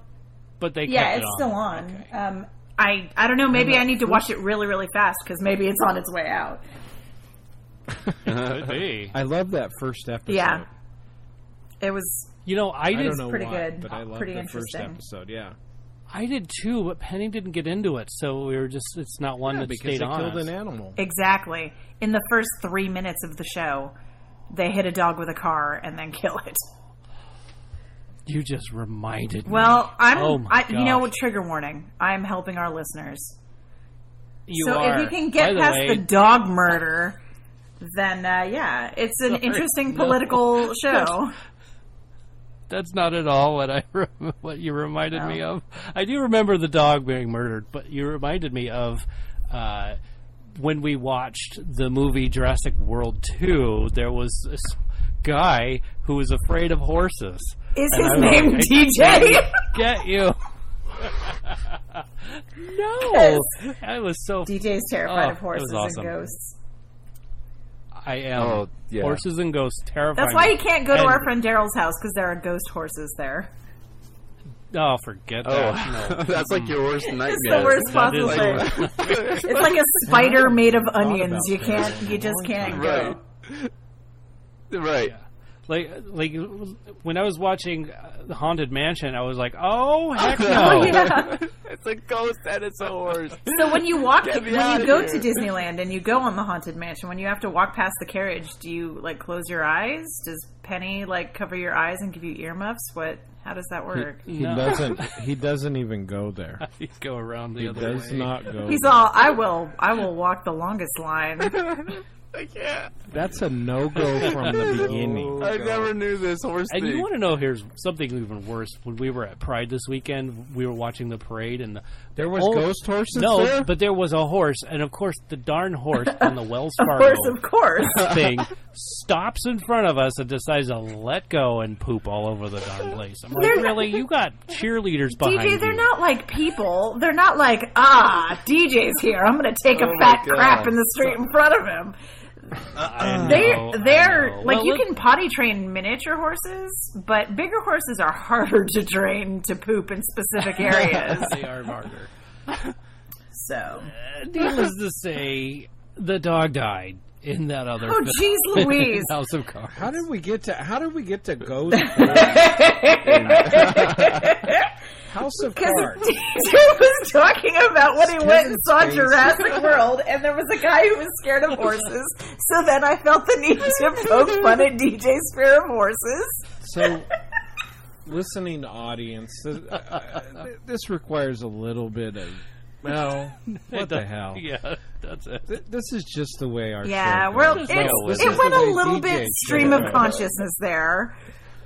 But they Yeah, kept it it's on. still on. Okay. I don't know. Maybe I need to watch it really, really fast because maybe it's on its way out. Could be. I love that first episode. Yeah, it was. You know, I I did. don't know pretty why, good. but I love Pretty the first interesting. episode. Yeah, I did too, but Penny didn't get into it, so we were just. It's not one that because stayed they on. killed us. an animal. Exactly. In the first 3 minutes of the show, they hit a dog with a car and then kill it. You just reminded me. Well, Oh my you know gosh. what? Trigger warning. I'm helping our listeners. You so are. if you can get By past way, the dog murder, then yeah, it's an interesting political show. That's not at all what what you reminded me of. I do remember the dog being murdered, but you reminded me of when we watched the movie Jurassic World 2. There was this guy who was afraid of horses. Is And his I name love DJ? Get you. No. I was so... DJ's terrified Oh, of it horses was awesome. and ghosts. I am. Oh, yeah. Horses and ghosts terrifying. That's why you can't go to And- our friend Daryl's house, because there are ghost horses there. Oh, forget that. No. That's like your worst nightmare. It's the worst That possible is- thing. It's like a spider made of about onions. You that. can't. You just can't Right. go. Right. Like when I was watching The Haunted Mansion, I was like, oh, heck no. Oh yeah. It's a ghost and it's a horse. So when you walk, Get me when outta you go here. to Disneyland and you go on the Haunted Mansion, when you have to walk past the carriage, do you like close your eyes? Does Penny like cover your eyes and give you earmuffs? How does that work? He No. doesn't. He doesn't even go there. You go around the He other does way. not go. He's there. all, I will walk the longest line. I can't. That's a no-go from the beginning. I never knew this horse And thing. you want to know, here's something even worse. When we were at Pride this weekend, we were watching the parade, and There was ghost horses No, there? but there was a horse, and of course, the darn horse on the Wells Of Fargo course. thing stops in front of us and decides to let go and poop all over the darn place. I'm like, They're- really? You got cheerleaders behind DJ, you. they're not like people. They're not like, DJ's here. I'm going to take a Oh fat my God. crap in the street in front of him. They're like, Well, you look- can potty train miniature horses, but bigger horses are harder to train to poop in specific areas. They are harder. So, Needless to say, the dog died in that other oh film. jeez Louise. House of Cards. How did we get to ghost House of Because Cards? DJ was talking about when he went and saw Kevin Spacey. Jurassic World, and there was a guy who was scared of horses. So then I felt the need to poke fun at DJ's fear of horses. So, listening audience, this requires a little bit of, well, what the hell? Yeah, that's it. This is just the way our Yeah, show well, goes. it This is went the a way little DJ bit show stream of goes. consciousness there.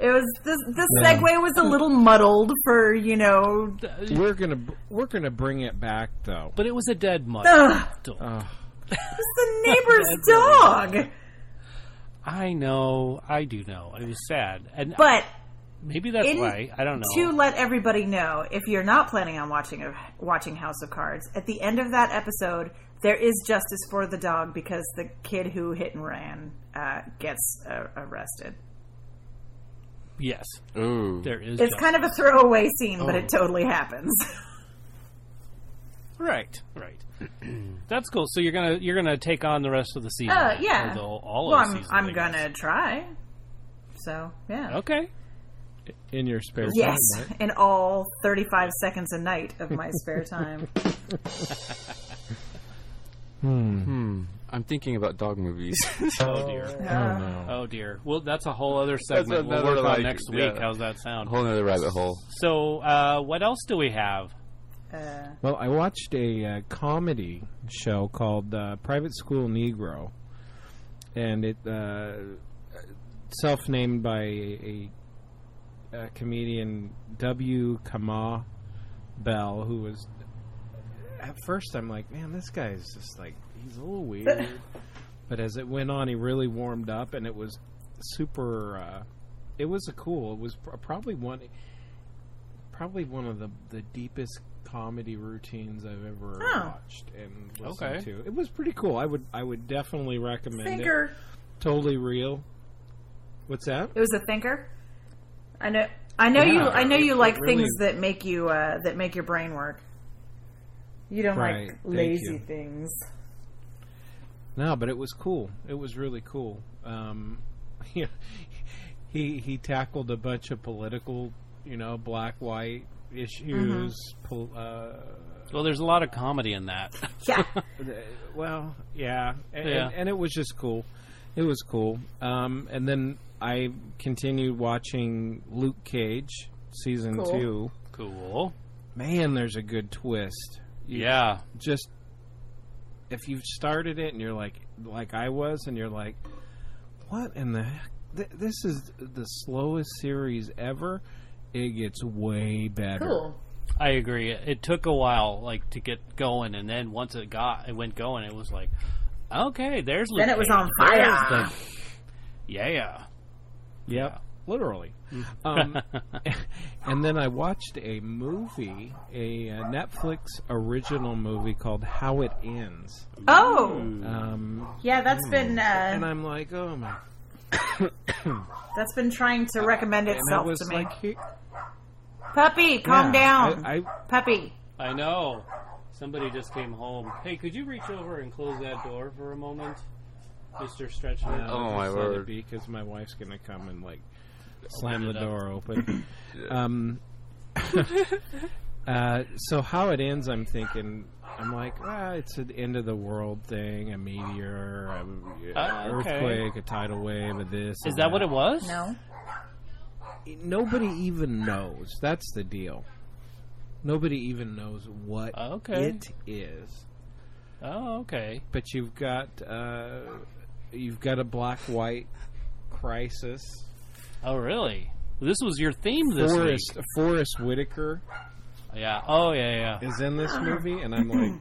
It was the segue was a little muddled for We're gonna bring it back though. But it was a dead mother. Ugh, Oh, it's the neighbor's dog. I know. I do know. It was sad. And But maybe that's in- why. I don't know. to let everybody know, if you're not planning on watching House of Cards, at the end of that episode, there is justice for the dog because the kid who hit and ran gets arrested. Yes. Ooh. There is. It's kind of a throwaway scene, but it totally happens. Right. That's cool. So you're gonna take on the rest of the season. Yeah. Or all Well, of the season. I'm I guess. gonna try. So yeah. Okay. in your spare Yes, time, right? in all 35 seconds a night of my spare time. I'm thinking about dog movies. Oh dear. no. Oh dear. Well, that's a whole other segment we'll another, work on like, next week. yeah. How's that sound? Whole nother rabbit hole. So, what else do we have? Well, I watched a comedy show called Private School Negro, and it self-named by a comedian W. Kamau Bell, who was at first I'm like, man, this guy's just like he's a little weird, but as it went on, he really warmed up, and it was super. It was cool. It was probably one of the deepest comedy routines I've ever watched and listened to. It was pretty cool. I would definitely recommend Thinker. it. Totally real. What's that? It was a thinker. I know you like really- things that make you that make your brain work. You don't Right, like thank lazy you. things. No, but it was cool. It was really cool. He tackled a bunch of political, black white issues. Well, there's a lot of comedy in that. Yeah. Well, yeah, Yeah. and it was just cool. It was cool. And then I continued watching Luke Cage season Cool. 2. Cool. Man, there's a good twist. Yeah. Just if you've started it and you're like I was, and you're like, what in the heck? This is the slowest series ever. It gets way better. Cool. I agree. It took a while, to get going, and then once it went going, it was like, okay, there's. Then it was Luke on Cage. fire. There's the- yeah. Yep. literally. And then I watched a movie, a Netflix original movie called How It Ends. Oh, yeah, that's been And I'm like, oh my. that's been trying to recommend And I itself was to me. like, Puppy, calm down. I Puppy. I know. Somebody just came home. Hey, could you reach over and close that door for a moment, Mr. Stretchman? Oh, my word. Because my wife's going to come and, like, slam the door open. So How It Ends, I'm thinking, I'm like, it's an end of the world thing, a meteor, earthquake, a tidal wave, a this. Is that what it was? No. Nobody even knows. That's the deal. Nobody even knows what it is. Oh, okay. But you've got a black-white crisis. Oh, really? This was your theme this week. Forrest Whitaker. Yeah. Oh, yeah. Is in this movie, and I'm like,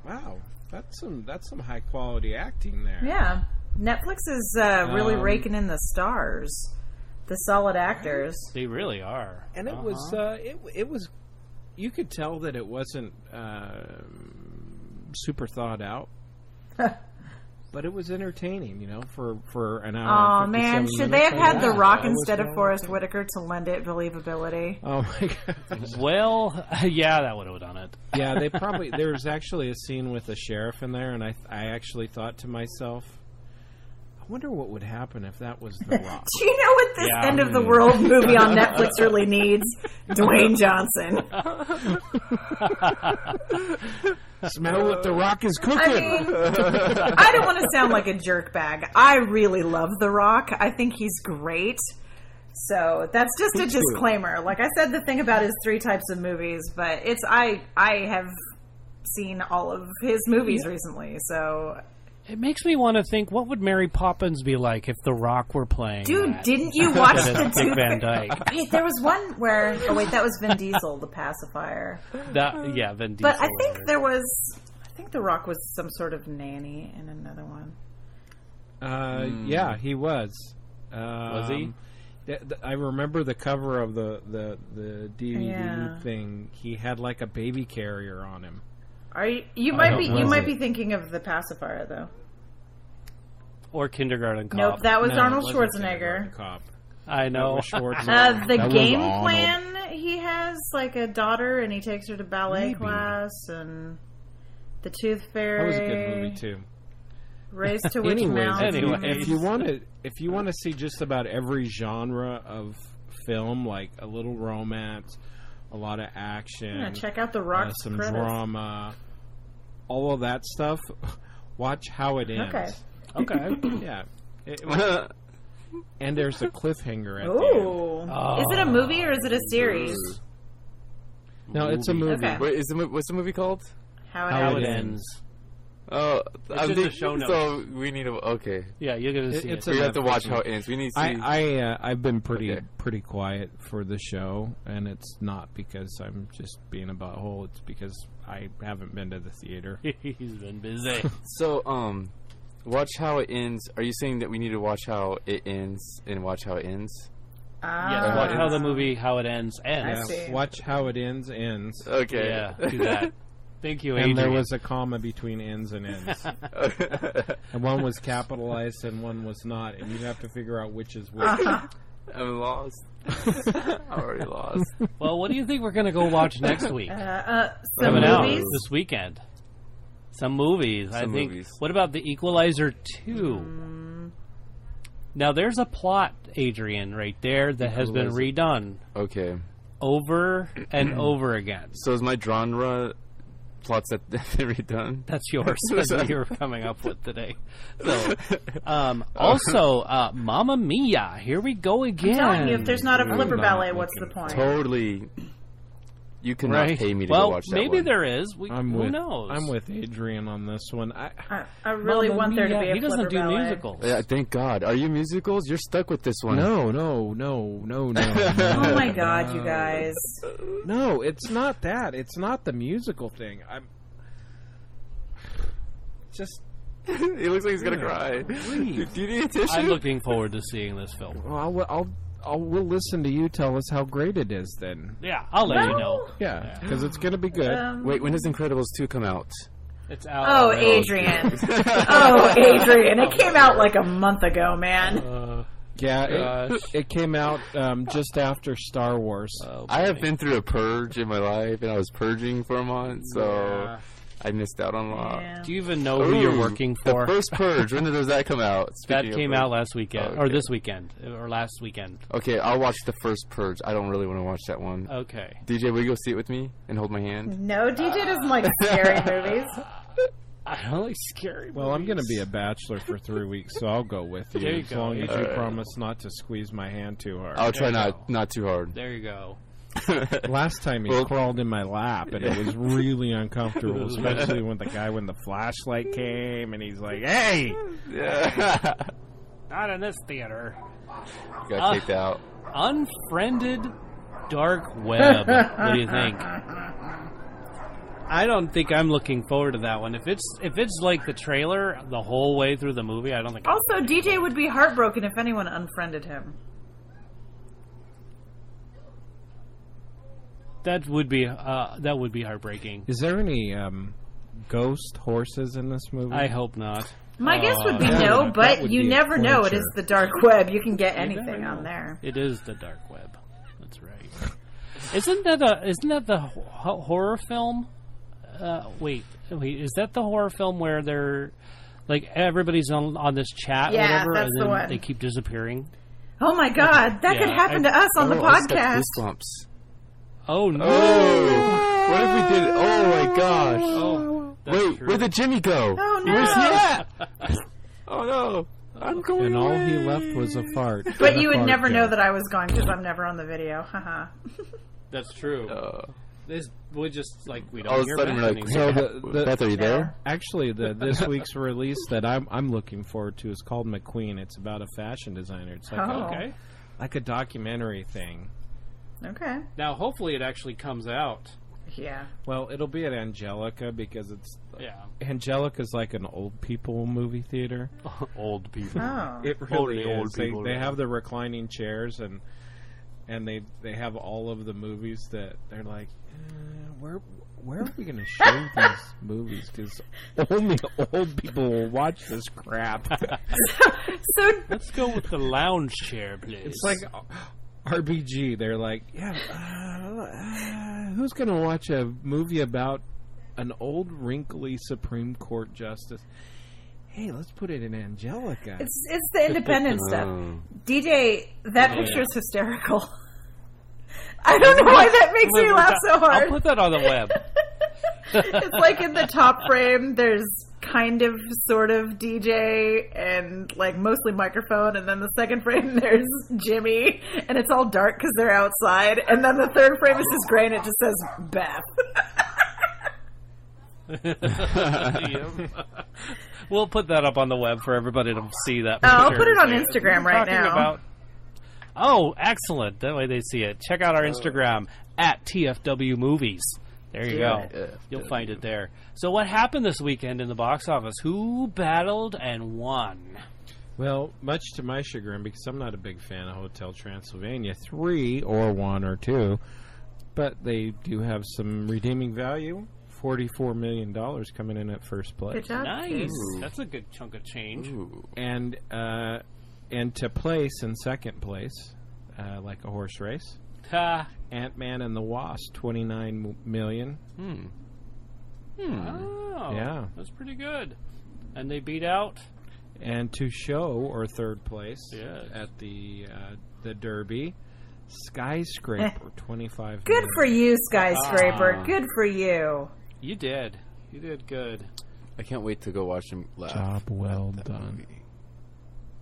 wow, that's some high quality acting there. Yeah. Netflix is really raking in the stars, the solid actors. They really are. And it was it was. You could tell that it wasn't super thought out, but it was entertaining, for an hour. Oh man, should they have had The Rock instead of Forrest Whitaker to lend it believability? Oh my god! Well, yeah, that would have done it. Yeah, they probably. There was actually a scene with the sheriff in there, and I actually thought to myself, I wonder what would happen if that was The Rock. Do you know what this end of the world movie on Netflix really needs? Dwayne Johnson. Smell what The Rock is cooking. I mean, I don't want to sound like a jerkbag. I really love The Rock. I think he's great. So that's just a disclaimer. Like I said, the thing about his 3 types of movies, but I have seen all of his movies recently, so... It makes me want to think, what would Mary Poppins be like if The Rock were playing? Dude, that? didn't you watch the Dick Van Dyke? Wait, there was one where... Oh, wait, that was Vin Diesel, the pacifier. Vin Diesel. But I think there was... I think The Rock was some sort of nanny in another one. Yeah, he was. Was he? I remember the cover of the DVD thing. He had like a baby carrier on him. Are you might be thinking of the pacifier though. Or Kindergarten Cop. Nope, that was No, Arnold it wasn't Schwarzenegger. Kindergarten Cop. I know. That was Schwarzenegger. The That was game Arnold. plan, he has like a daughter and he takes her to ballet class, and The Tooth Fairy. That was a good movie too. Raised to Witch Mountain. If you want to see just about every genre of film, like a little romance, a lot of action, Yeah, check out The Rock's some credits. drama, all of that stuff, watch How It Ends. Okay. Yeah. And there's a cliffhanger at the Ooh. end. Is it a movie or is it a series? No, it's a movie. Okay. Wait, what's the movie called? How It Ends. Oh, It's in the show notes. So we need to. Okay. Yeah, you're gonna see It's it. We have to Netflix watch movie. How It Ends. We need to see. I've been pretty Okay. quiet for the show, and it's not because I'm just being a butthole. It's because I haven't been to the theater. He's been busy. So, watch How It Ends. Are you saying that we need to watch How It Ends and watch How It Ends? Yes, watch how the movie How It Ends ends. see. Watch How It Ends. Okay. Yeah, do that. Thank you, Adrian. And there was a comma between ends and ends. And one was capitalized and one was not, and you have to figure out which is which. I'm lost. I'm already lost. Well, what do you think we're going to go watch next week? Some Coming out movies. this weekend. Some movies. I think. movies. What about The Equalizer 2? Now, there's a plot, Adrian, right there that has been redone Okay. over and over again. So is my genre plots that they're redone? That's yours. That's what you were coming up with today. So, also, Mamma Mia. Here we go again. I'm telling you, if there's not a flipper ballet, what's the point? Totally. You cannot Right. pay me to well, go watch that maybe one. there is. Who with, knows? I'm with Adrian on this one. I really Mamma want there to Mia. be a He doesn't flipper do ballet. musicals. Yeah, thank God. Are you musicals? You're stuck with this one. No. Oh my God, you guys! No, it's not that. It's not the musical thing. I'm just. He looks like he's gonna cry. Breathe. Do you need a tissue? I'm looking forward to seeing this film. Well, we'll listen to you tell us how great it is then. Yeah, I'll let you know. Yeah, because it's going to be good. Wait, when does Incredibles 2 come out? It's out. Oh, already. Adrian. Adrian. It came out like a month ago, man. Yeah, it came out just after Star Wars. I have been through a purge in my life, and I was purging for a month, so I missed out on a lot. Yeah. Do you even know who you're working for? The first purge. When does that come out? That Speaking came of out purge. last weekend, or this weekend, or last weekend. Okay, I'll watch the first purge. I don't really want to watch that one. Okay. DJ, will you go see it with me and hold my hand? No, DJ doesn't like scary movies. I don't like scary movies. Well, I'm going to be a bachelor for 3 weeks, so I'll go with you. There you as go. long as you Alright. promise not to squeeze my hand too hard. I'll try There you not too hard. There you go. Last time he Well- crawled in my lap, and it was really uncomfortable, especially when the flashlight came, and he's like, "Hey!" Yeah. Not in this theater. Got kicked out. Unfriended dark web. What do you think? I don't think I'm looking forward to that one. If it's like the trailer the whole way through the movie, I don't think. Also, DJ would be heartbroken if anyone unfriended him. That would be heartbreaking. Is there any ghost horses in this movie? I hope not. My guess would be that no, would- that but would you be a never know. It torture. is the dark web. You can get You anything never on know. there. It is the dark web. That's right. Isn't that the horror film? Wait, is that the horror film where they're like everybody's on this chat or Yeah, whatever, that's and the then one. they keep disappearing? Oh my God, that could Yeah, happen to us on the I just got podcast. goosebumps. Oh no! Oh, what if we did? Oh my gosh! Oh, that's Wait, true. where'd the Jimmy go? Oh no! Where's he at? Oh no! I'm going and all away. he left was a fart. But A you would fart never know joke. that I was gone because I'm never on the video. Haha. That's true. This we just like we All don't of a hear sudden, we're mentioning. like, So the- Beth, are you there? Actually, this week's release that I'm looking forward to is called McQueen. It's about a fashion designer. It's like Oh. Okay. like a documentary thing. Okay. Now, hopefully, it actually comes out. Yeah. Well, it'll be at Angelica because it's Yeah. Angelica's like an old people movie theater. Old people. Oh. It really Only is. old people They around. have the reclining chairs and they have all of the movies that they're like, where are we going to show these movies? Because only old people will watch this crap. So Let's go with the lounge chair, please. It's like RBG. They're like, who's going to watch a movie about an old, wrinkly Supreme Court justice? Hey, let's put it in Angelica. it's the independent stuff. Oh. DJ, that picture is hysterical. I don't know why that makes me laugh so I'll hard. put that on the web. It's like in the top frame, there's kind of, sort of DJ and like mostly microphone, and then the second frame there's Jimmy, and it's all dark because they're outside, and then the third frame is just gray and it just says Beth. Yep. We'll put that up on the web for everybody to see that. I'll picture put it on and say, Instagram "We're right talking now." about-" Oh, excellent! That way they see it. Check out our Instagram at TFW Movies. There you go. You'll find it there. So, what happened this weekend in the box office? Who battled and won? Well, much to my chagrin, because I'm not a big fan of Hotel Transylvania 3 or 1 or 2, but they do have some redeeming value. $44 million coming in at first place. Good job. Nice. That's a good chunk of change. Ooh. And to place in second place, like a horse race, Ha. Ant-Man and the Wasp, $29 million. Oh, Yeah. that's pretty good. And they beat out. And to show, or third place, Yes. at the Derby, Skyscraper, $25 Good million. for you, Skyscraper. Good for you. You did. You did good. I can't wait to go watch him laugh. Job well that done. movie.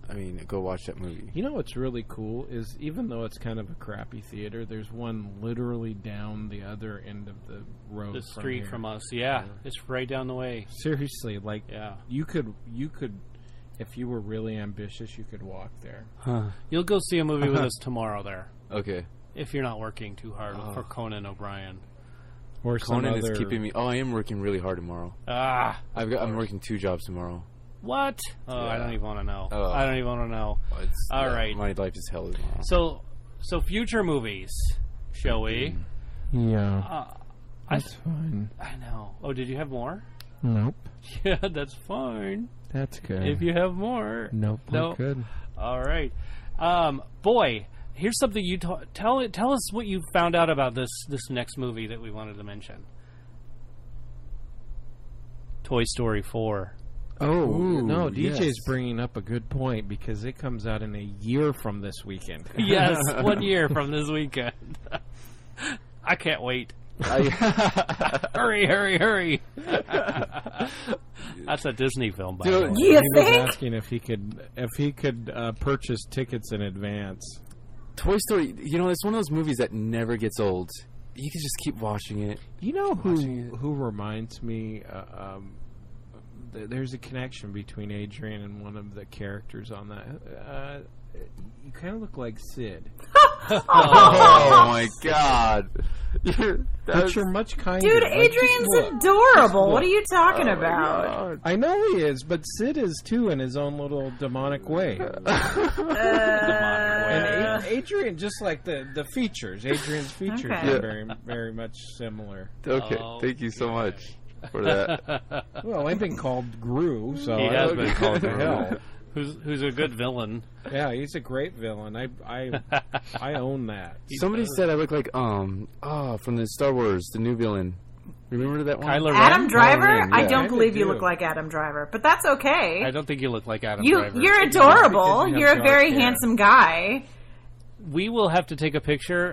I mean, go watch that movie. You know what's really cool is even though it's kind of a crappy theater, there's one literally down the other end of the road. The street here. from us. Yeah, it's right down the way. Seriously, like Yeah. you could, if you were really ambitious, you could walk there. You'll go see a movie with us tomorrow there. Okay. If you're not working too hard for Conan O'Brien. Or some Conan other, is keeping me. Oh, I am working really hard tomorrow. Ah. I'm working 2 jobs tomorrow. What? Oh, I Yeah. don't even want to know. Oh. I don't even want to know. It's, All right. My life is hell tomorrow. So, So future movies, shall we? Yeah. That's fine. I know. Oh, did you have more? Nope. Yeah, that's fine. That's good. If you have more. Nope. No. Good. All right. Boy, here's something you tell us what you found out about this next movie that we wanted to mention. Toy Story 4. Oh, Ooh, no, DJ's yes. bringing up a good point because it comes out in a year from this weekend. Yes, 1 year from this weekend. I can't wait. Hurry. That's a Disney film, by the way. You He think? was asking if he could purchase tickets in advance. Toy Story, it's one of those movies that never gets old. You can just keep watching it. You know who reminds me? There's a connection between Adrian and one of the characters on that. You kind of look like Sid. Oh my God! But you're much kinder. Dude, Like, Adrian's just look. adorable. What are you talking Oh, about? I know he is, but Sid is too in his own little demonic way. And Adrian, just like the features, Adrian's features Okay. are very, very much similar. Okay, Oh, thank you so much for that. Well, I've been called Gru, so He I has would been be called called Gru. hell. Who's a good villain. Yeah, he's a great villain. I own that. Somebody said I look like from the Star Wars, the new villain. Remember that one? Kylo Ren? Adam Driver? Ren, yeah. I don't I believe you do. look like Adam Driver, but that's okay. I don't think you look like Adam You're Driver. Because adorable. you have You're a dark very hair. handsome guy. We will have to take a picture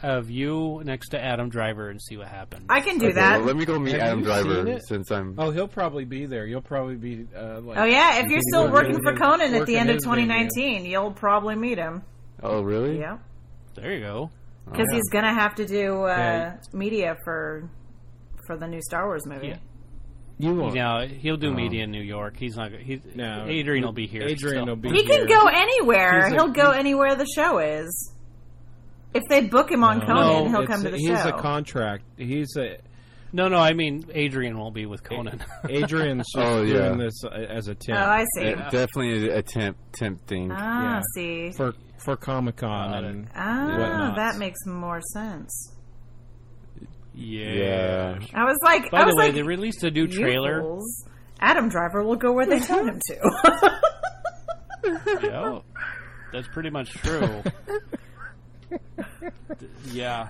of you next to Adam Driver and see what happens. I can do Okay, that. well, let me go meet Have Adam you seen Driver it? since I'm. Oh, he'll probably be there. You'll probably be. Like, Oh yeah, if you're you still can working work for in Conan at the his- end of work in his 2019, you'll probably meet him. Oh, really? Yeah, There you go. because he's gonna have to do Yeah. media for the new Star Wars movie. Yeah. You won't. Now he'll do media in New York. He's not. No, Adrian will be here. Adrian still. will be He can here. go anywhere. He's a- He'll go anywhere the show is. If they book him on Conan, he'll come to the He's show. a contract. He's a No, I mean Adrian won't be with Conan. Adrian's just Oh, yeah. doing this as a temp Oh, I see. Definitely a temp thing. Ah, yeah. see. for Comic-Con and Ah, whatnot. that makes more sense. Yeah. I was like, By I the was way, like, they released a new you trailer. fools. Adam Driver will go where they tell him to. Yeah, that's pretty much true. Yeah.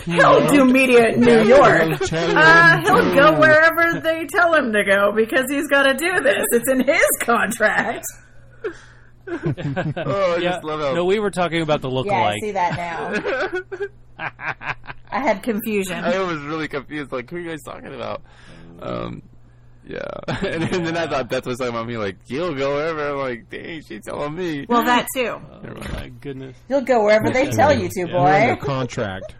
He'll do media in New York. He'll go wherever they tell him to go because he's got to do this. It's in his contract. Oh, I Yeah. just love how. No, we were talking about the Yeah, I lookalike. see that now. I had confusion. I was really confused. Like, who are you guys talking about? Yeah. and then I thought Beth was talking about me. Like, you'll go wherever. I'm like, dang, she's telling me. Well, that too. Oh my goodness. You'll go wherever they tell you to, You're under boy. contract.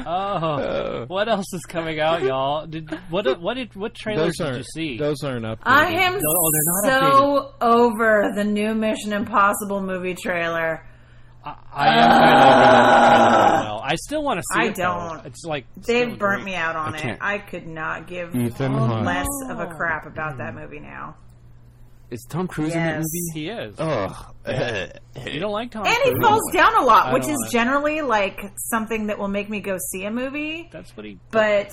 Oh, what else is coming out, y'all? What trailers did you see? Those aren't up. I am they're not so over the new Mission Impossible movie trailer. I am kind of over that trailer as well. I still want to see I it. though. don't. It's like They've still burnt great. me out on I it. can't. I could not give Ethan Hunt. less of a crap about that movie now. Is Tom Cruise in that Yes. movie? He is. Oh. You don't like Tom And Cruise? he falls down a lot, I which don't is wanna- generally like something that will make me go see a movie. That's what he. But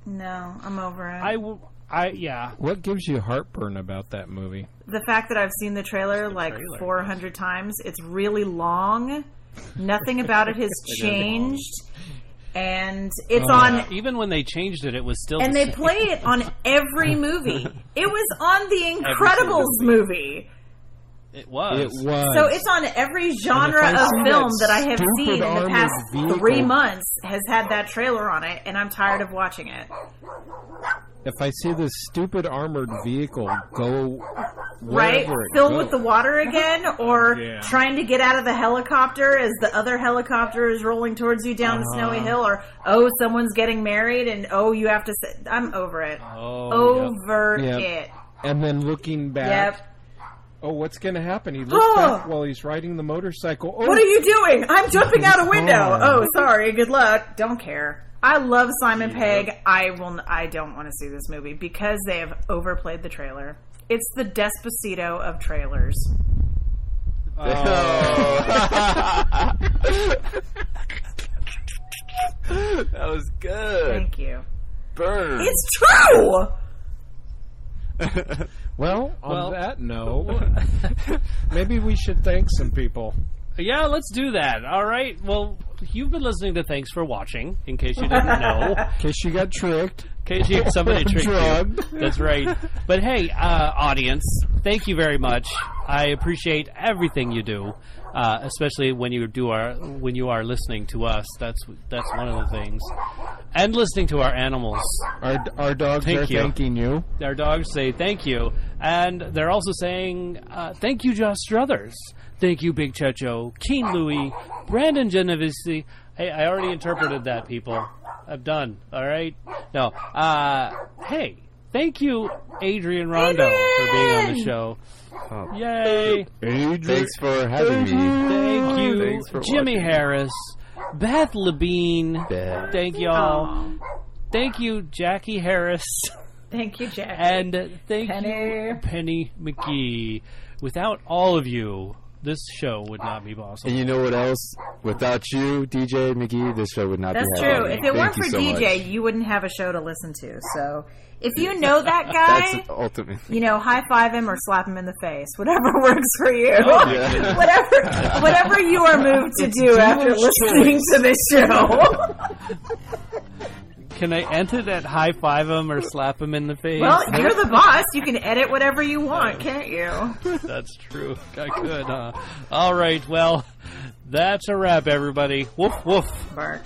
no, I'm over it. Yeah. What gives you heartburn about that movie? The fact that I've seen the trailer like trailer. 400 times, it's really long. Nothing about it has changed. And it's on Even when they changed it, it was still. and the they same. play it on every movie. It was on the Incredibles movie. It was. It was. So it's on every genre And if I of see film that that I have stupid seen in the armored past vehicle- 3 months has had that trailer on it, and I'm tired of watching it. If I see this stupid armored vehicle go Right? wherever it Filled goes, with the water again, or Yeah. trying to get out of the helicopter as the other helicopter is rolling towards you down the snowy hill, or someone's getting married, and you have to sit. I'm over it. Oh, Over Yep. it. and then looking back. Yep. Oh, what's going to happen? He looks back while he's riding the motorcycle. Oh, What are you doing? I'm jumping out a window. Oh, sorry. Good luck. Don't care. I love Simon Pegg. I don't want to see this movie because they have overplayed the trailer. It's the Despacito of trailers. That was good. Thank you. Burn. It's true. Well, on that note, maybe we should thank some people. Yeah, let's do that. All right. Well, you've been listening to Thanks for Watching, in case you didn't know. In case you got tricked. In case somebody tricked Drugged. you. That's right. But hey, audience, thank you very much. I appreciate everything you do, especially when you are listening to us. That's one of the things. And listening to our animals. Our dogs are thanking you. Our dogs say thank you. And they're also saying thank you, Josh Struthers. Thank you, Big Checho, Keen Louie, Brandon Genovese. Hey, I already interpreted that, people. I'm done. All right? No. Hey, thank you, Adrian Rondo, for being on the show. Oh. Yay. Adrian. Thanks for having me. Thank you, Thanks for Jimmy watching. Harris, Beth Labine. Beth. Thank y'all. Thank you, Jackie Harris. Thank you, Jack. And thank Penny. you, Penny McGee. Without all of you, this show would not be possible. And you know what else? Without you, DJ McGee, this show would not That's be true. happening. If it weren't Thank for you so DJ, much. you wouldn't have a show to listen to. So if you know that guy, That's ultimate. high five him or slap him in the face. Whatever works for you. Yeah. Whatever you are moved to do after listening to this show. Can I enter that high five him or slap him in the face? Well, you're the boss. You can edit whatever you want, can't you? That's true. I could. All right. Well, that's a wrap, everybody. Woof, woof. Bark.